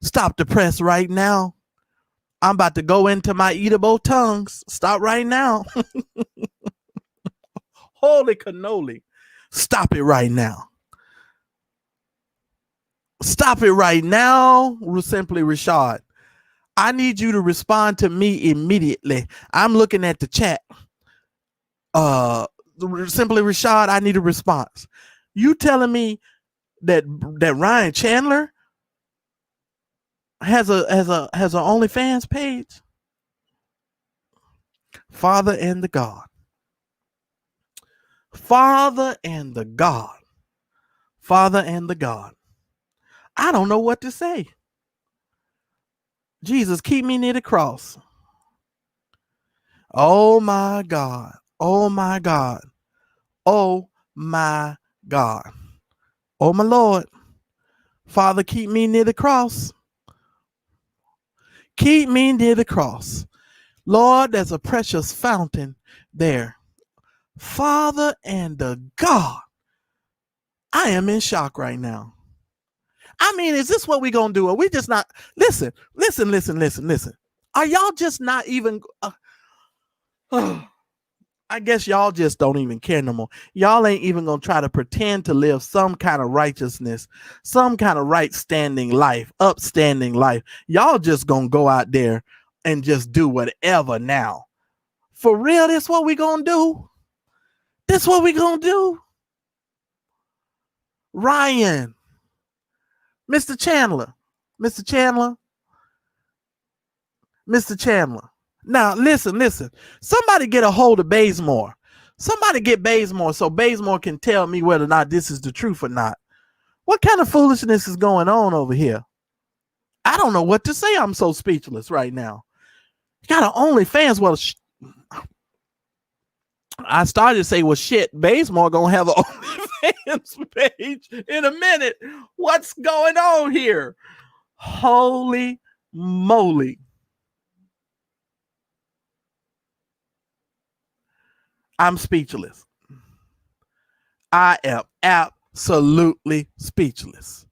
Stop the press right now. I'm about to go into my eatable tongues. Stop right now. Holy cannoli. Stop it right now. Stop it right now. Simply Rashad. I need you to respond to me immediately. I'm looking at the chat. Simply Rashad, I need a response. You telling me that Ryan Chandler has an OnlyFans page? Father and the God. Father and the God. Father and the God. I don't know what to say. Jesus, keep me near the cross. Oh my God. Oh my God. Oh my God. Oh my Lord. Father, keep me near the cross. Keep me near the cross. Lord, there's a precious fountain there. Father and the God. I am in shock right now. I mean, is this what we're going to do? Are we just not? Listen. Are y'all just not even? I guess y'all just don't even care no more. Y'all ain't even going to try to pretend to live some kind of righteousness, some kind of right standing life, upstanding life. Y'all just going to go out there and just do whatever now. For real, this what we going to do? This what we going to do? Ryan. Mr. Chandler. Now, listen. Somebody get a hold of Bazemore. Somebody get Bazemore so Bazemore can tell me whether or not this is the truth or not. What kind of foolishness is going on over here? I don't know what to say. I'm so speechless right now. You got an OnlyFans. Well, I started to say, well, shit, Bazemore gonna have an OnlyFans page in a minute. What's going on here? Holy moly. I'm speechless. I am absolutely speechless.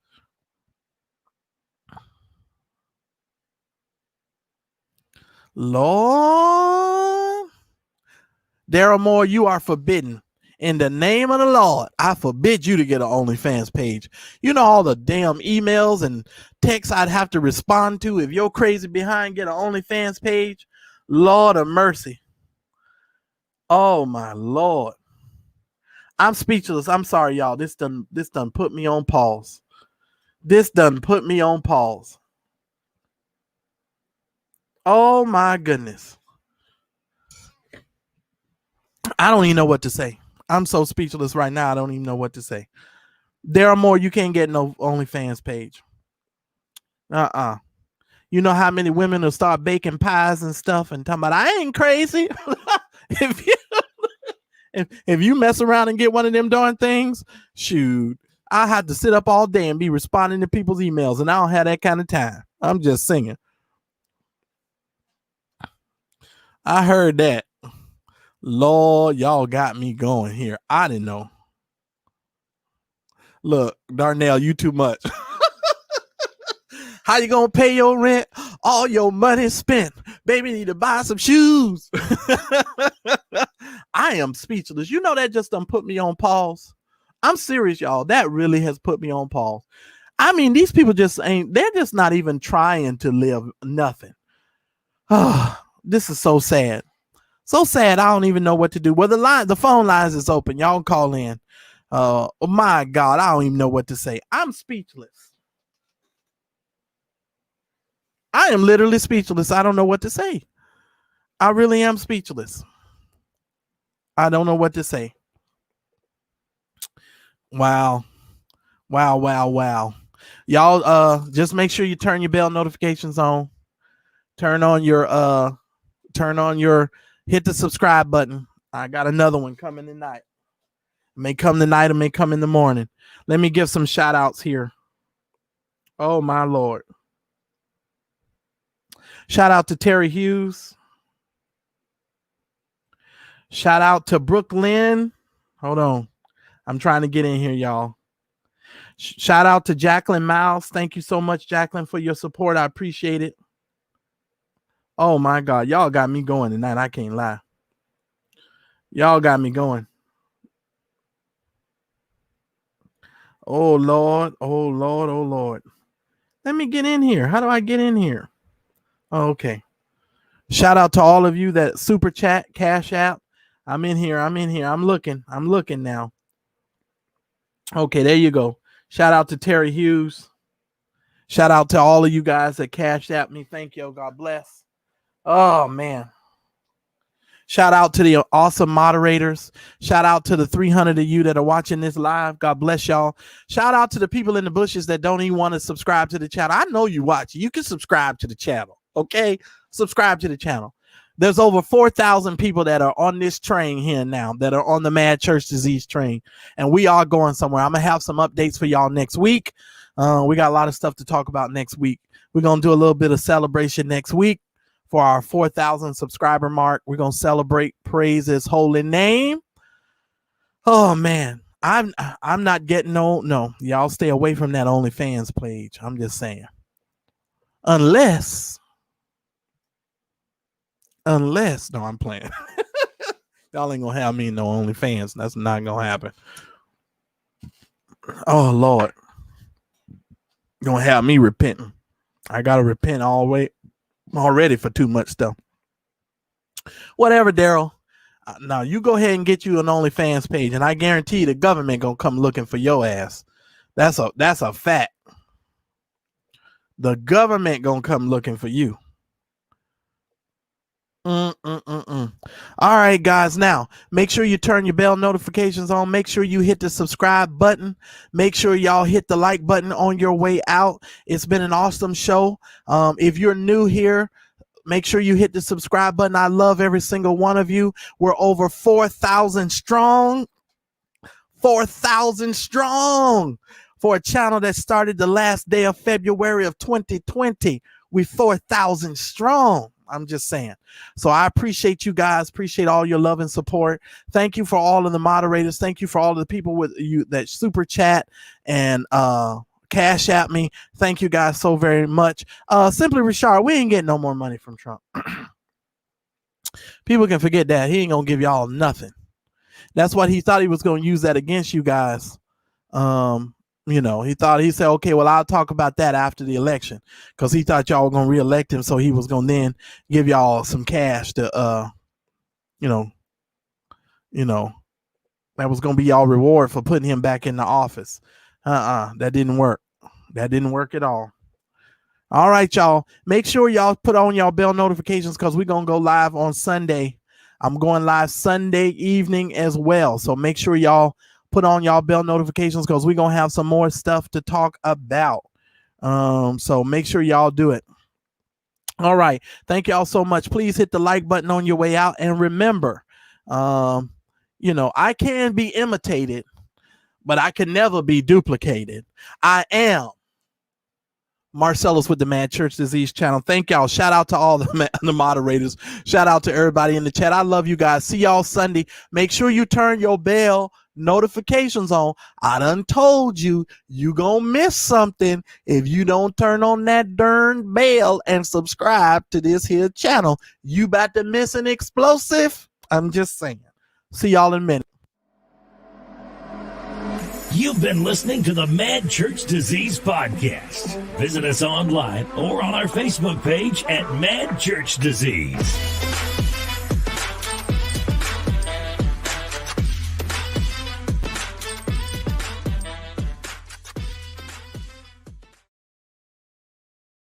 Lord, Daryl Moore, you are forbidden. In the name of the Lord, I forbid you to get an OnlyFans page. You know all the damn emails and texts I'd have to respond to if you're crazy behind get an OnlyFans page. Lord of mercy. Oh my Lord. I'm speechless. I'm sorry, y'all. This done put me on pause. Oh my goodness. I don't even know what to say. I'm so speechless right now. I don't even know what to say. Daryl Moore, you can't get no OnlyFans page. You know how many women will start baking pies and stuff and talking about, I ain't crazy. If you mess around and get one of them darn things, shoot, I have to sit up all day and be responding to people's emails, and I don't have that kind of time. I'm just singing. I heard that. Lord, y'all got me going here. I didn't know. Look, Darnell, you too much. How you gonna pay your rent? All your money spent. Baby need to buy some shoes. I am speechless. You know that just done put me on pause. I'm serious, y'all. That really has put me on pause. I mean, these people just ain't, they're just not even trying to live nothing. This is so sad. So sad, I don't even know what to do. Well, the phone lines is open. Y'all call in. Oh my God, I don't even know what to say. I'm speechless. I am literally speechless. I don't know what to say. I really am speechless. I don't know what to say. Wow. Y'all, just make sure you turn your bell notifications on. Turn on your, hit the subscribe button. I got another one coming tonight. It may come tonight, it may come in the morning. Let me give some shout outs here. Oh my Lord. Shout out to Terry Hughes. Shout out to Brooklyn. Hold on. I'm trying to get in here, y'all. Shout out to Jacqueline Miles. Thank you so much, Jacqueline, for your support. I appreciate it. Oh my God. Y'all got me going tonight. I can't lie. Y'all got me going. Oh Lord. Oh Lord. Oh Lord. Let me get in here. How do I get in here? Oh, okay. Shout out to all of you that super chat, cash app. I'm in here. I'm looking now. Okay, there you go. Shout out to Terry Hughes. Shout out to all of you guys that cashed at me. Thank you. God bless. Oh, man. Shout out to the awesome moderators. Shout out to the 300 of you that are watching this live. God bless y'all. Shout out to the people in the bushes that don't even want to subscribe to the channel. I know you watch. You can subscribe to the channel. Okay? Subscribe to the channel. There's over 4,000 people that are on this train here now, that are on the Mad Church Disease train. And we are going somewhere. I'm going to have some updates for y'all next week. We got a lot of stuff to talk about next week. We're going to do a little bit of celebration next week for our 4,000 subscriber mark. We're going to celebrate, praise his holy name. Oh, man. I'm not getting no. Y'all stay away from that OnlyFans page. I'm just saying. Unless, no, I'm playing. Y'all ain't gonna have me no OnlyFans. That's not gonna happen. Oh Lord, gonna have me repenting. I gotta repent already for too much stuff. Whatever, Daryl. Now you go ahead and get you an OnlyFans page, and I guarantee the government gonna come looking for your ass. That's a fact. The government gonna come looking for you. All right, guys. Now, make sure you turn your bell notifications on. Make sure you hit the subscribe button. Make sure y'all hit the like button on your way out. It's been an awesome show. If you're new here, make sure you hit the subscribe button. I love every single one of you. We're over 4,000 strong. 4,000 strong for a channel that started the last day of February of 2020. We 4,000 strong. I'm just saying. So I appreciate you guys. Appreciate all your love and support. Thank you for all of the moderators. Thank you for all of the people with you that super chat and cash at me. Thank you guys so very much. Simply Richard, we ain't getting no more money from Trump. People can forget that. He ain't gonna give y'all nothing. That's what he thought he was gonna use that against you guys. He said, okay, well, I'll talk about that after the election, because he thought y'all were going to reelect him. So he was going to then give y'all some cash to, that was going to be y'all reward for putting him back in the office. That didn't work. That didn't work at all. All right, y'all. Make sure y'all put on y'all bell notifications, because we're going to go live on Sunday. I'm going live Sunday evening as well. So make sure y'all put on y'all bell notifications, because we're going to have some more stuff to talk about. So make sure y'all do it. All right. Thank y'all so much. Please hit the like button on your way out. And remember, I can be imitated, but I can never be duplicated. I am Marcellus with the Mad Church Disease channel. Thank y'all. Shout out to all the moderators. Shout out to everybody in the chat. I love you guys. See y'all Sunday. Make sure you turn your bell notifications on. I done told you, you gonna miss something if you don't turn on that darn bell and subscribe to this here channel. You about to miss an explosive. I'm just saying. See y'all in a minute. You've been listening to the Mad Church Disease Podcast. Visit us online or on our Facebook page at Mad Church Disease.